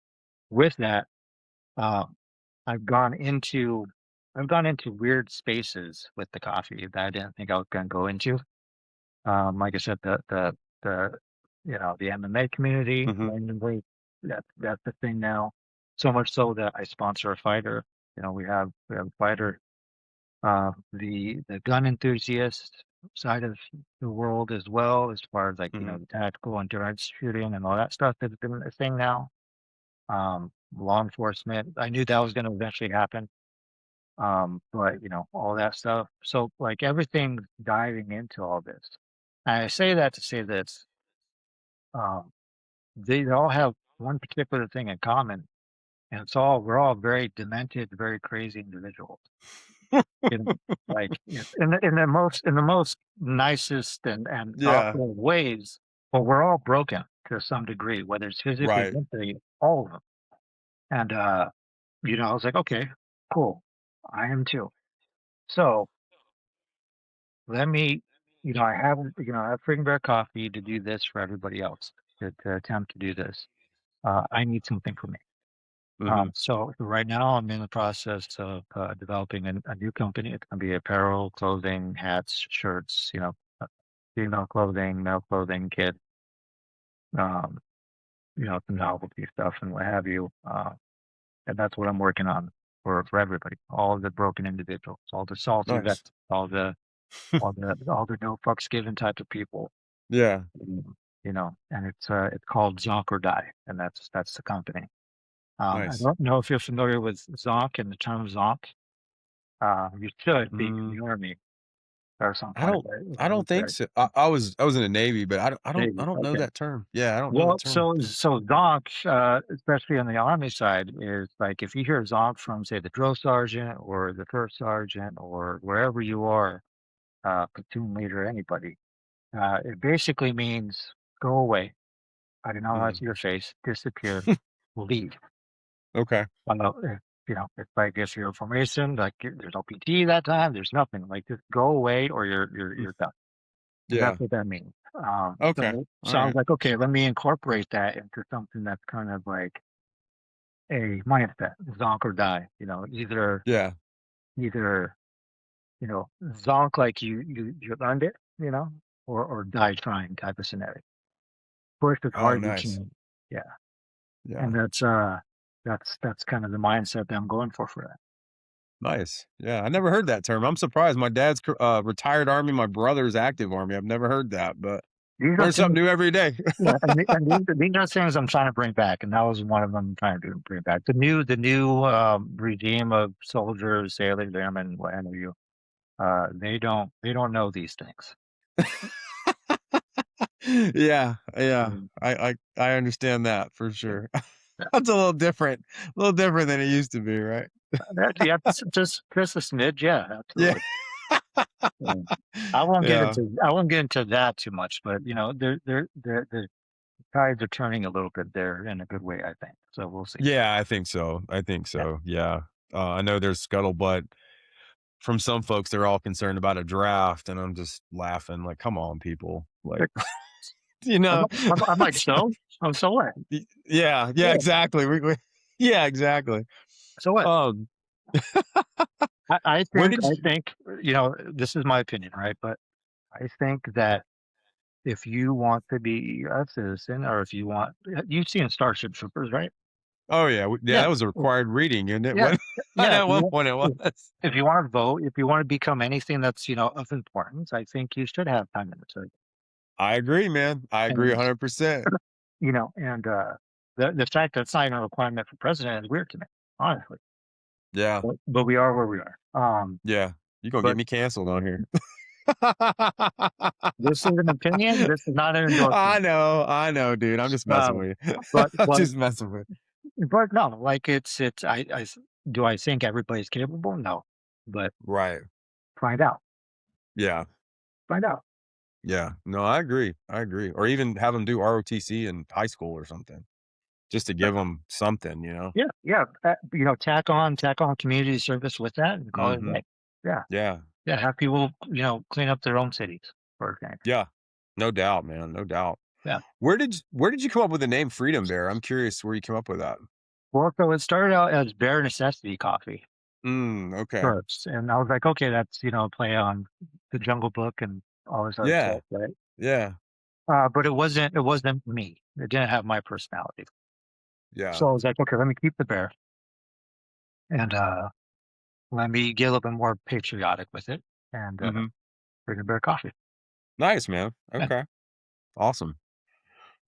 With that, um, I've gone into I've gone into weird spaces with the coffee that I didn't think I was going to go into. Like I said, the the the MMA community. Hmm. Randomly, that's the thing now. So much so that I sponsor a fighter. We have a fighter. The gun enthusiast side of the world as well, as far as like Hmm. the tactical endurance shooting and all that stuff that's been a thing now. Law enforcement. I knew that was going to eventually happen. But all that stuff. So like everything's diving into all this. And I say that to say this. Um, they all have one particular thing in common, and we're all very demented, very crazy individuals. In like in the most nicest and Yeah. thoughtful ways, but we're all broken to some degree, whether it's physically, Right. mentally, all of them. And I was like, okay, cool. I am too. So let me, I have Freedom Bear Coffee to do this for everybody else to attempt to do this. I need something for me. Hmm. So right now I'm in the process of developing a new company. It's going to be apparel, clothing, hats, shirts, female clothing, male clothing, kid, um, some novelty stuff and what have you. And that's what I'm working on for everybody, all the broken individuals, all the salty Nice. vets, all the no fucks given type of people. Yeah. And it's called Zonk or Die, and that's the company. I Nice. don't know if you're familiar with Zonk and the term Zonk. You should be in Mm, the Army or some I point. don't. Right? I don't think so. I was in the Navy, but I Maybe. don't know Okay. that term. Yeah, I don't know the Well, term. so Zonk, especially on the Army side, is like if you hear Zonk from, say, the drill sergeant or the first sergeant or wherever you are, platoon leader, anybody, it basically means go away. I don't know how to Mm. see your face, disappear, leave. Okay. It's like if you're a formation, like there's no PT that time, there's nothing. Like just go away or Mm. you're done. And Yeah. that's what that means. Okay. So All I was right. like, okay, let me incorporate that into something that's kind of like a mindset, zonk or die. Yeah. Either zonk like you learned it, or die trying type of scenario. Push as Oh, hard as you nice. can. Yeah, and Yeah. that's kind of the mindset that I'm going for that. Nice. Yeah. I never heard that term. I'm surprised. My dad's retired Army. My brother's active Army. I've never heard that, but These are learn something things, new every day. yeah, and these are things I'm trying to bring back, and that was one of them I'm trying to bring back. The new regime of soldiers, sailors, airmen, what have you. They don't know these things. Yeah. Yeah. Mm, I understand that for yeah, sure. yeah. That's a little different than it used to be, right? Yeah, just a smidge, yeah, Yeah. absolutely. Yeah. I won't get Yeah. into that too much, but the tides are turning a little bit there in a good way, I think. So we'll see. Yeah, I think so. Yeah. Yeah. I know there's scuttlebutt from some folks. They're all concerned about a draft, and I'm just laughing like, "Come on, people!" Like, you know, I'm like, so? Oh, so what? Yeah, yeah, Yeah. exactly. Yeah, exactly. So what? Um, I, I where think did I you? think this is my opinion, right? But I think that if you want to be a citizen, or if you've seen Starship Troopers, right? Oh yeah, yeah. Yeah, That was a required reading, and it yeah, went yeah. at one point it was. If you want to vote, if you want to become anything that's of importance, I think you should have time in the service. I agree, man. I agree And 100%. the fact that it's not even a requirement for president is weird to me, honestly. Yeah, But we are where we are. yeah. You gonna get But me canceled on here? this is an opinion. This is not an endorsement. I know, dude. I'm just messing Um, with you. but I'm but just messing with you. but no, like do I think everybody's capable? No, but Right. find out, Yeah. find out. Yeah. No, I agree. I agree. Or even have them do ROTC in high school or something, just to give them something, you know? Yeah, yeah. Tack on community service with that and call it a Mhm. day. Yeah, Yeah. yeah. Have people clean up their own cities, for example. Yeah. No doubt, man. No doubt. Yeah. Where did you come up with the name Freedom Bear? I'm curious where you came up with that. Well, so it started out as Bare Necessity Coffee Okay. first, and I was like, okay, that's a play on the Jungle Book and all this other Yeah. stuff, right? Yeah. But it wasn't me. It didn't have my personality. Yeah. So I was like, okay, let me keep the bear and let me get a little bit more patriotic with it and Hmm. Freedom Bear Coffee. Nice, man. Yeah, Okay. Awesome.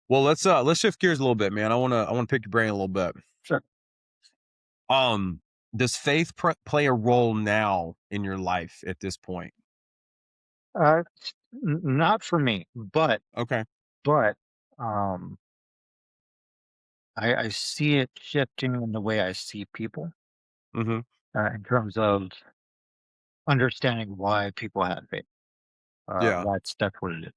Well, let's shift gears a little bit, man. I wanna pick your brain a little bit. sure. Um, does faith play a role now in your life at this point? Uh, Not for me, Okay. but um, I see it shifting in the way I see people Mhm. in terms of understanding why people have faith. Yeah. That's what it is.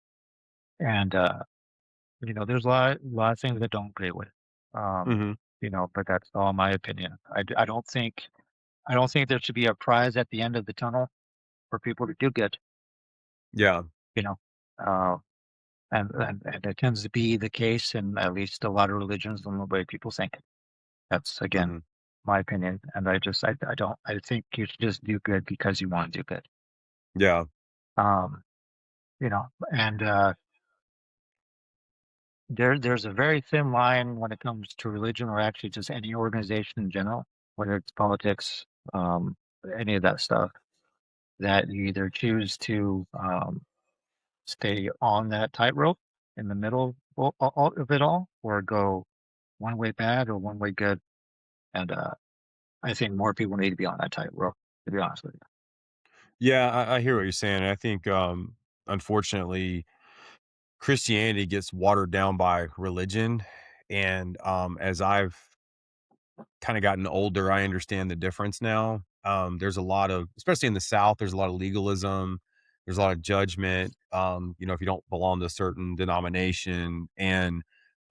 And there's a lot of things that don't agree with. Um, Mhm. but that's all my opinion. I don't think there should be a prize at the end of the tunnel for people to do good. Yeah. You know, uh, and it tends to be the case in at least a lot of religions and the way people think. That's again Mhm. my opinion, and I think you should just do good because you want to do good. Yeah. Um, and there's a very thin line when it comes to religion or actually just any organization in general, whether it's politics, um, any of that stuff, that you either choose to stay on that tightrope in the middle of it all, or go one way bad or one way good. And I think more people need to be on that tightrope, to be honest with you. Yeah, I hear what you're saying. I think unfortunately Christianity gets watered down by religion. And as I've kind of gotten older, I understand the difference now. There's a lot of, especially in the South, there's a lot of legalism. There's a lot of judgment. If you don't belong to a certain denomination, and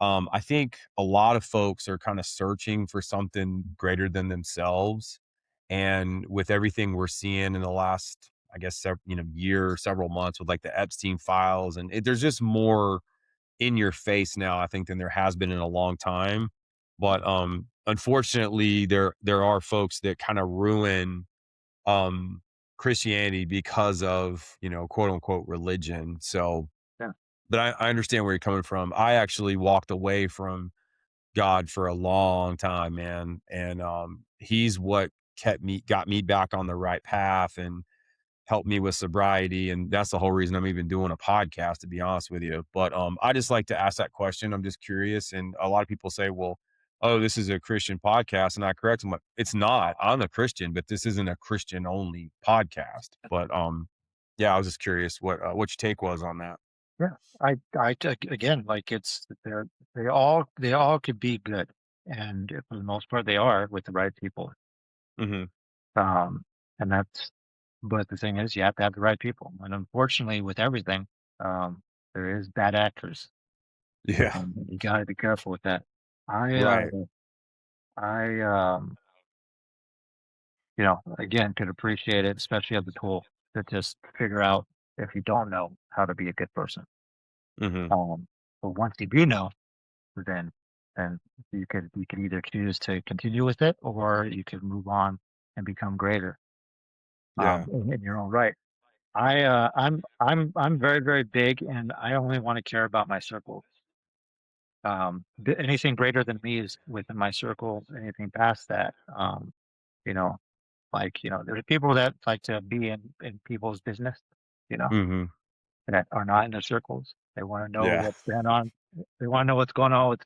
I think a lot of folks are kind of searching for something greater than themselves. And with everything we're seeing in the last, I guess, year, several months with like the Epstein files, and there's just more in your face now, I think, than there has been in a long time. But unfortunately, there are folks that kind of ruin Christianity because of, quote unquote religion. So, Yeah. but I understand where you're coming from. I actually walked away from God for a long time, man. And he's what got me back on the right path and helped me with sobriety, and that's the whole reason I'm even doing a podcast, to be honest with you. But I just like to ask that question. I'm just curious, and a lot of people say, well, oh, this is a Christian podcast, and I correct them, like, it's not. I'm a Christian, but this isn't a Christian only podcast. But yeah, I was just curious what your take was on that. Yeah. Again, like they all could be good. And for the most part, they are with the right people. Hmm. Um, and but the thing is, you have to have the right people. And unfortunately, with everything, there is bad actors. Yeah. You got to be careful with that. I, uh, Right. I, again, could appreciate it, especially as a tool to just figure out if you don't know how to be a good person. Hmm. But once you do know, then then you could either choose to continue with it or you could move on and become greater Yeah. in your own right. I'm very, very big, and I only want to care about my circle. Anything greater than me is within my circle. Anything past that, you know, there's people that like to be in people's business, you know, Hmm. that are not in their circles. They want to know Yeah. what's going on. They want to know what's going on with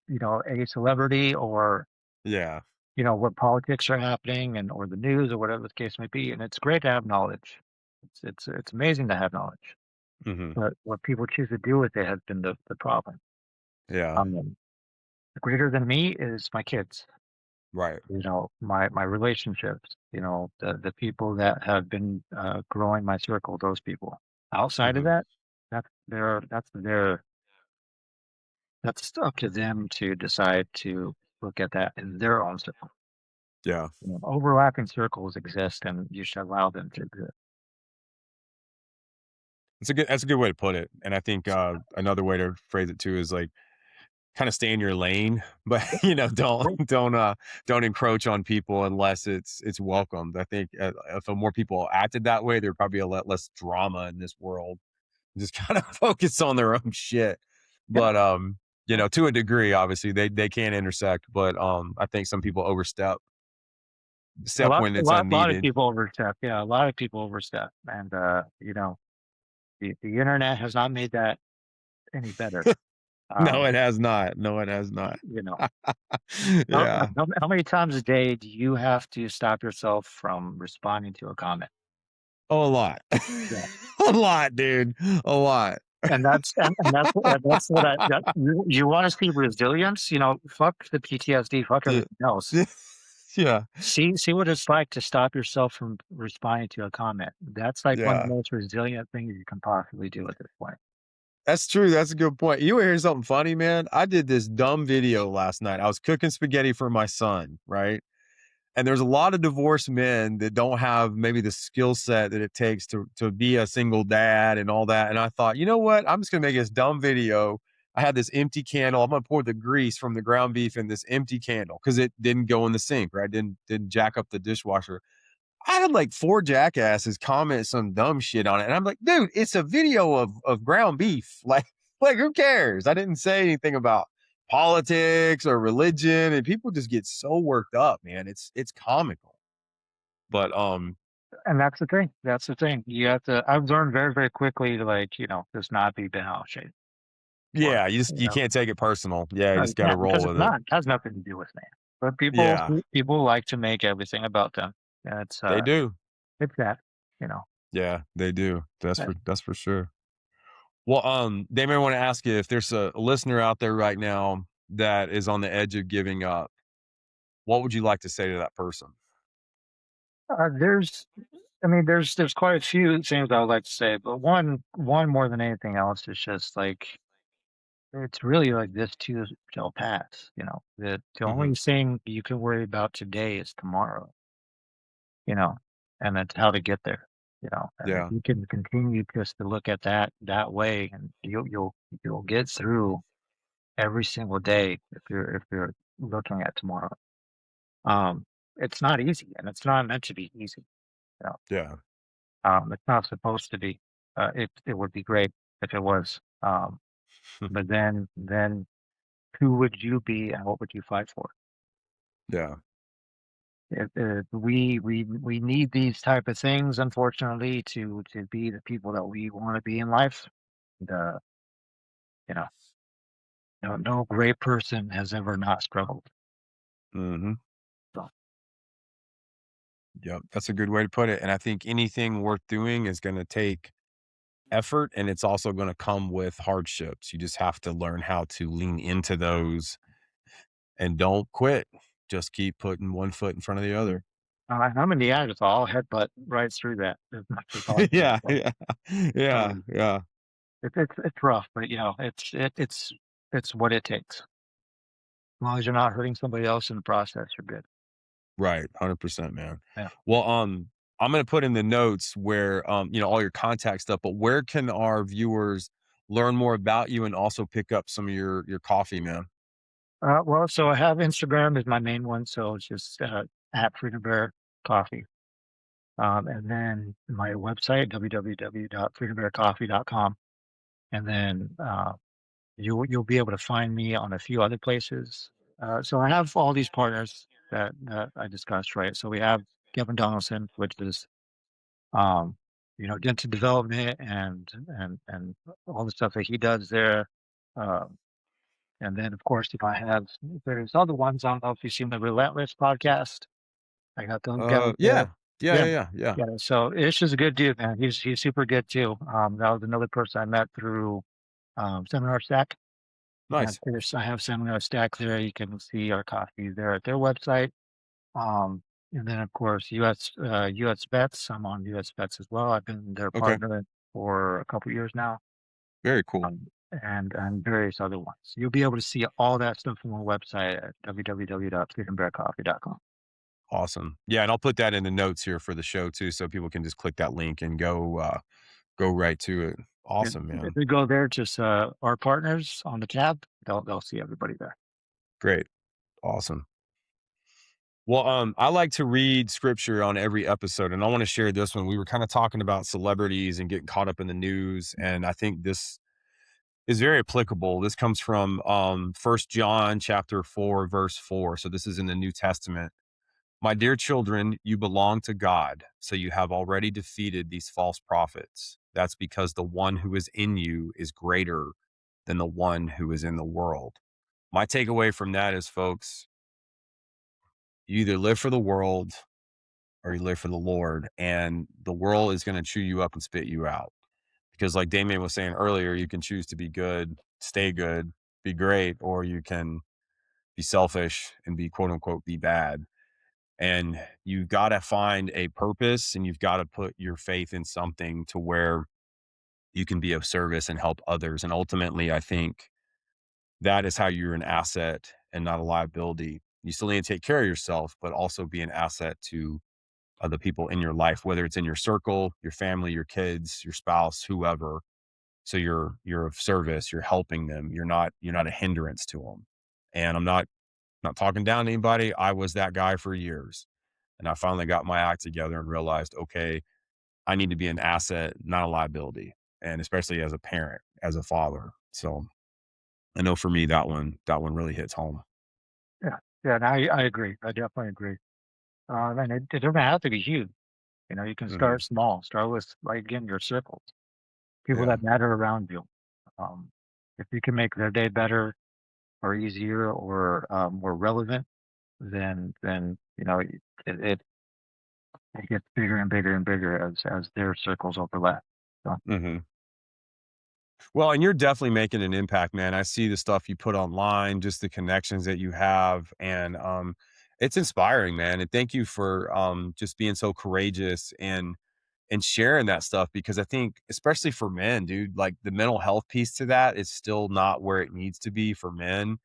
a celebrity, or Yeah. what politics are happening, and or the news, or whatever the case may be. And it's great to have knowledge. It's amazing to have knowledge. Hmm. But what people choose to do with it has been the problem. Yeah. Um, Greater than me is my kids, Right. my relationships, the people that have been growing my circle, those people. Outside of Hmm. that, that's up to them to decide to look at that in their own circle. Yeah. Overlapping circles exist, and you should allow them to exist. That's a good way to put it. And I think another way to phrase it too is like, kind of stay in your lane, but don't encroach on people unless it's welcomed. I think if more people acted that way, there'd probably be a lot less drama in this world. Just kind of focus on their own shit. but, to a degree, obviously they can intersect, but, I think some people overstep when A it's lot of unneeded. people overstep. Yeah, a lot of people overstep, and the internet has not made that any better. No, Um, it has not. No, it has not. you know, Yeah. how many times a day do you have to stop yourself from responding to a comment? Oh, a lot. Yeah. A lot, dude. A lot. And that's what you want to see resilience, fuck the PTSD, fuck Yeah. everything else. Yeah. See what it's like to stop yourself from responding to a comment. That's like one of the Yeah. most resilient things you can possibly do at this point. That's true. That's a good point. You wanna hear something funny, man? I did this dumb video last night. I was cooking spaghetti for my son, right? And there's a lot of divorced men that don't have maybe the skill set that it takes to be a single dad and all that. And I thought, you know what? I'm just gonna make this dumb video. I had this empty candle. I'm gonna pour the grease from the ground beef in this empty candle because it didn't go in the sink, right? Didn't jack up the dishwasher. I had like 4 jackasses comment some dumb shit on it. And I'm like, dude, it's a video of ground beef. Like who cares? I didn't say anything about politics or religion. And people just get so worked up, man. It's comical. But And that's the thing. That's the thing. You have to. I've learned very, very quickly to just not be bent out of shape. Or yeah, you can't take it personal. Yeah, you no, just you gotta can't roll because it's with it. not. It has nothing to do with me. But Yeah, people like to make everything about them. And they do. it's that. You know. Yeah, they do. that- That's for sure. Well, they may want to ask you if there's a listener out there right now that is on the edge of giving up. What would you like to say to that person? there's I mean, there's quite a few things I would like to say, but one more than anything else is just like it's really like this too shall pass. The Mhm. only thing you can worry about today is tomorrow. You know, and that's how to get there. And if Yeah. you can continue just to look at that way, and you'll get through every single day if you're looking at tomorrow. Um, it's not easy, and it's not meant to be easy. You know, Yeah. it's not supposed to be. It would be great if it was. But then who would you be and what would you fight for? Yeah. We need these type of things, unfortunately, to be the people that we want to be in life. And, you know, no great person has ever not struggled. Mhm. So, Yep. That's a good way to put it. And I think anything worth doing is gonna take effort, and it's also gonna come with hardships. You just have to learn how to lean into those and don't quit. Just keep putting one foot in front of the other. I'm in the Neanderthal. So I'll headbutt right through that as much as possible. Yeah, So, yeah. Yeah, um, yeah. it's rough, but it's what it takes. As long as you're not hurting somebody else in the process, you're good. Right, 100%, man. Yeah. Well, I'm gonna put in the notes where, all your contact stuff, but where can our viewers learn more about you and also pick up some of your coffee, man? Well, so I have Instagram is my main one, so it's just at Freedom Bear Coffee. And then my website, www.freedombearcoffee.com. And then you'll be able to find me on a few other places. So I have all these partners that I discussed, right? So we have Kevin Donaldson, which is dental development and all the stuff that he does there. Um, and then of course, there's other ones. I don't know if you've seen the Relentless podcast. I got those guys there. Yeah. Yeah, Yeah. yeah, yeah, yeah. Yeah, so Ish is a good dude, man. He's super good too. That was another person I met through Seminar Stack. Nice. I have Seminar Stack there. You can see our coffee there at their website. Um, and then of course US Vets. I'm on US Vets as well. I've been their Okay. partner for a couple years now. Very cool. And various other ones. You'll be able to see all that stuff from our website at www.freedombearcoffee.com. Awesome. Yeah, and I'll put that in the notes here for the show too, so people can just click that link and go right to it. Yeah. Awesome, If man. we go there, just our partners on the tab, they'll see everybody there. Great. Awesome. Well, I like to read scripture on every episode, and I want to share this one. We were kind of talking about celebrities and getting caught up in the news, and I think this is very applicable. This comes from 1 John chapter 4, verse 4. So this is in the New Testament. My dear children, you belong to God, so you have already defeated these false prophets. That's because the one who is in you is greater than the one who is in the world. My takeaway from that is, folks, you either live for the world or you live for the Lord, and the world is going to chew you up and spit you out. Because, like Damien was saying earlier, you can choose to be good, stay good, be great, or you can be selfish and be quote unquote be bad. And you've got to find a purpose, and you've got to put your faith in something to where you can be of service and help others. And ultimately, I think that is how you're an asset and not a liability. You still need to take care of yourself, but also be an asset to other people in your life, whether it's in your circle, your family, your kids, your spouse, whoever. So you're of service, you're helping them. You're not a hindrance to them. And I'm not talking down to anybody. I was that guy for years. And I finally got my act together and realized, okay, I need to be an asset, not a liability. And especially as a parent, as a father. So I know for me that one really hits home. Yeah, yeah, and I agree. I definitely agree. And it doesn't have to be huge. You can Hmm. start small. Start with, like, again, your circles, people Yeah. that matter around you. Um, if you can make their day better or easier or more relevant, then it gets bigger and bigger and bigger as their circles overlap. So Hmm. Well, and you're definitely making an impact, man. I see the stuff you put online, just the connections that you have, and it's inspiring, man. And thank you for just being so courageous and sharing that stuff, because I think, especially for men, dude, like the mental health piece to that is still not where it needs to be for men,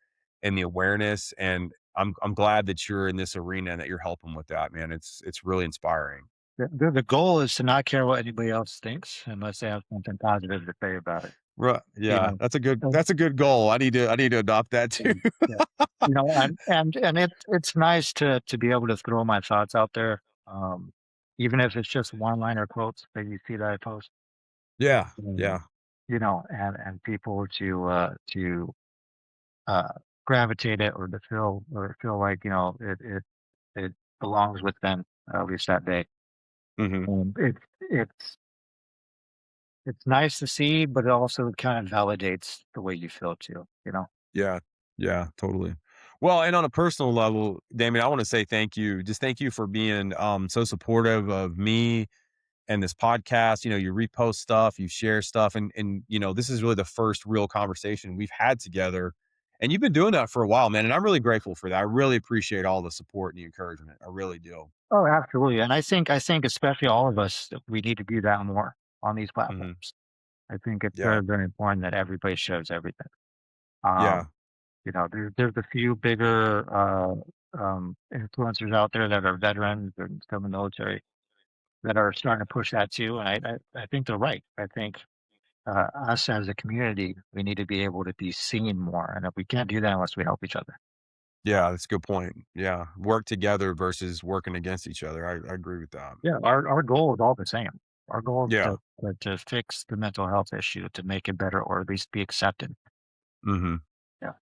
and the awareness. And I'm glad that you're in this arena and that you're helping with that, man. It's really inspiring. the goal is to not care what anybody else thinks unless they have something positive to say about it. Right. You Yeah. know, so, That's a good goal. I need to adopt that too. yeah. And it's nice to be able to throw my thoughts out there, even if it's just one liner quotes that you see that I post, Yeah. um, Yeah. and people to uh, gravitate it or feel like it belongs with them at least that day. Hmm. It's it's nice to see, but it also kind of validates the way you feel too. Yeah. Yeah. Totally. Well, and on a personal level, Damien, I want to say thank you. Just thank you for being so supportive of me and this podcast. You repost stuff, you share stuff, and this is really the first real conversation we've had together. And you've been doing that for a while, man. And I'm really grateful for that. I really appreciate all the support and the encouragement. I really do. Oh, absolutely. And I think especially all of us, we need to do that more on these Hmm. platforms. I think it's Yeah. very, very important that everybody shows everything. Yeah. Um, there's a few bigger influencers out there that are veterans and still in the military that are starting to push that too. And I think they're right. I think us as a community, we need to be able to be seen more. And if we can't do that unless we help each other. Yeah. That's a good point. Yeah. Work together versus working against each other. I agree with that. Yeah, our goal is all the same. Our goal is Yeah. to fix the mental health issue, to make it better, or at least be accepted. Hmm. Yeah.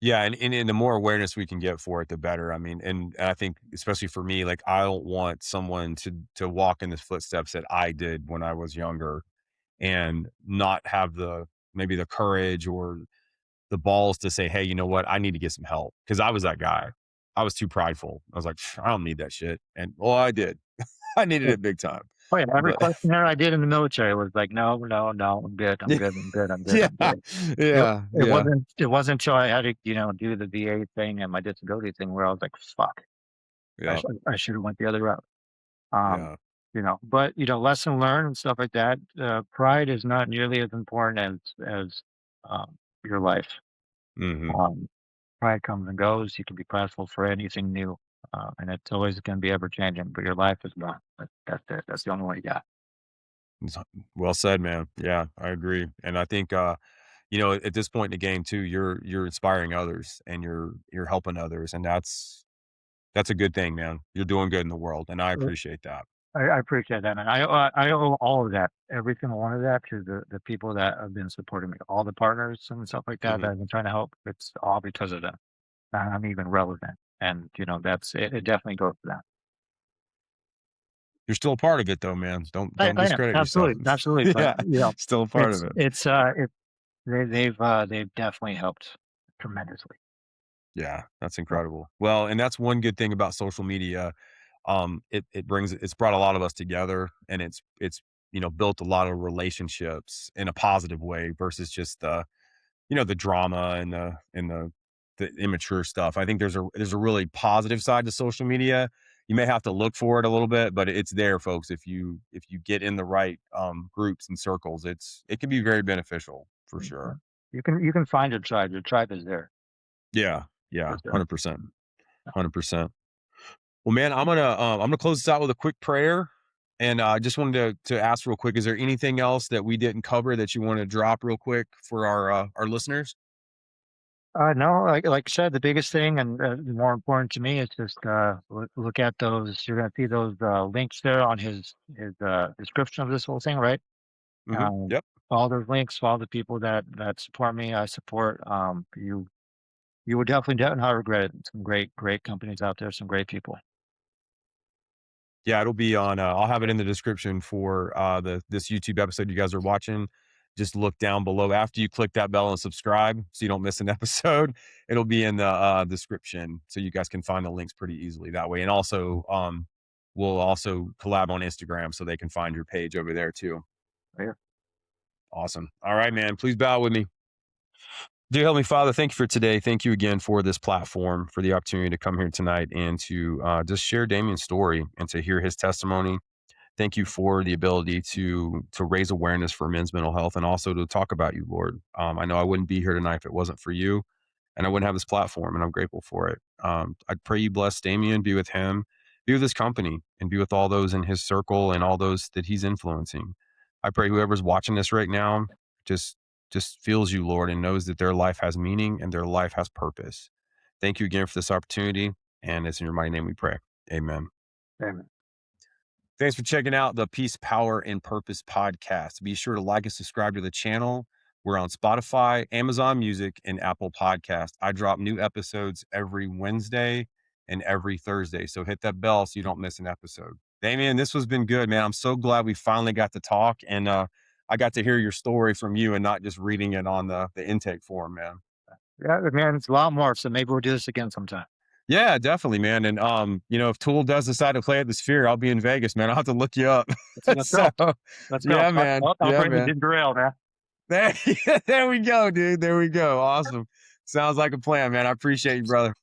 Yeah, and the more awareness we can get for it, the better. I mean, and I think especially for me, like I don't want someone to walk in the footsteps that I did when I was younger and not have maybe the courage or the balls to say, hey, you know what? I need to get some help. Because I was that guy. I was too prideful. I was like, I don't need that shit. And well, I did. I needed Yeah. it big time. Oh yeah, every But questionnaire I did in the military was like, no, no, no, I'm good, I'm yeah, good, I'm good, I'm good, yeah, I'm good. It, yeah, it yeah, wasn't it wasn't until I had to do the VA thing and my disability thing where I was like, fuck, yeah, I should have went the other route. Um, yeah. but lesson learned and stuff like that. Pride is not nearly as important as your life. Hmm. Um, Pride comes and goes. You can be prideful for anything new, and it's always going to be ever changing. But your life is not. That's it. That's the only one you got. Well said, man. Yeah, I agree. And I think at this point in the game too, you're inspiring others and you're helping others. And that's a good thing, man. You're doing good in the world. And I Uh, appreciate that. I appreciate that, man. I owe all of that, every single one of that, to the people that have been supporting me, all the partners and stuff like that Mhm. that I've been trying to help. It's all because of them. That I'm even relevant, and that's it. It definitely goes to them. You're still a part of it though, man. Don't I am discredit yourself. absolutely, absolutely, but Yeah, still a part of it. they've definitely helped tremendously. Yeah, that's So, incredible. Well, and that's one good thing about social media. It's brought a lot of us together, and it's built a lot of relationships in a positive way versus just the drama and the immature stuff. I think there's a really positive side to social media. You may have to look for it a little bit, but it's there, folks. If you get in the right groups and circles, it can be very beneficial for yeah. sure. You can find your tribe. Your tribe is there Yeah, for yeah, sure. 100%, 100%. Well, man, I'm gonna close this out with a quick prayer, and I just wanted to ask real quick: is there anything else that we didn't cover that you want to drop real quick for our listeners? No, like I said, the biggest thing and more important to me is just look at those. You're going to see those links there on his description of this whole thing, right? Um, Yep. all those links, all the people that support me, I support. You would definitely not regret it. Some great companies out there, some great people. Yeah, it'll be on. I'll have it in the description for this YouTube episode you guys are watching. Just look down below after you click that bell and subscribe, so you don't miss an episode. It'll be in the description, so you guys can find the links pretty easily that way. And also, we'll also collab on Instagram, so they can find your page over there too. Yeah. Awesome. All right, man. Please bow with me. Dear Heavenly Father, thank you for today. Thank you again for this platform, for the opportunity to come here tonight and to just share Damien's story and to hear his testimony. Thank you for the ability to raise awareness for men's mental health and also to talk about you, Lord. I know I wouldn't be here tonight if it wasn't for you, and I wouldn't have this platform, and I'm grateful for it. I pray you bless Damien, be with him, be with his company, and be with all those in his circle and all those that he's influencing. I pray whoever's watching this right now just just feels you, Lord, and knows that their life has meaning and their life has purpose. Thank you again for this opportunity, and it's in your mighty name we pray. Amen. Amen. Thanks for checking out the Peace, Power, and Purpose podcast. Be sure to like and subscribe to the channel. We're on Spotify, Amazon Music, and Apple Podcast. I drop new episodes every Wednesday and every Thursday. So hit that bell so you don't miss an episode. Damien, this has been good, man. I'm so glad we finally got to talk, and I got to hear your story from you and not just reading it on the intake form, man. Yeah, man, it's a lot more. So maybe we'll do this again sometime. Yeah, definitely, man. And if Tool does decide to play at the Sphere, I'll be in Vegas, man. I'll have to look you up. Let's So, go. Let's go. yeah, man. I'll Yeah, bring the man. ginger ale, man. There, there we go, dude. There we go. Awesome. Sounds like a plan, man. I appreciate you, brother.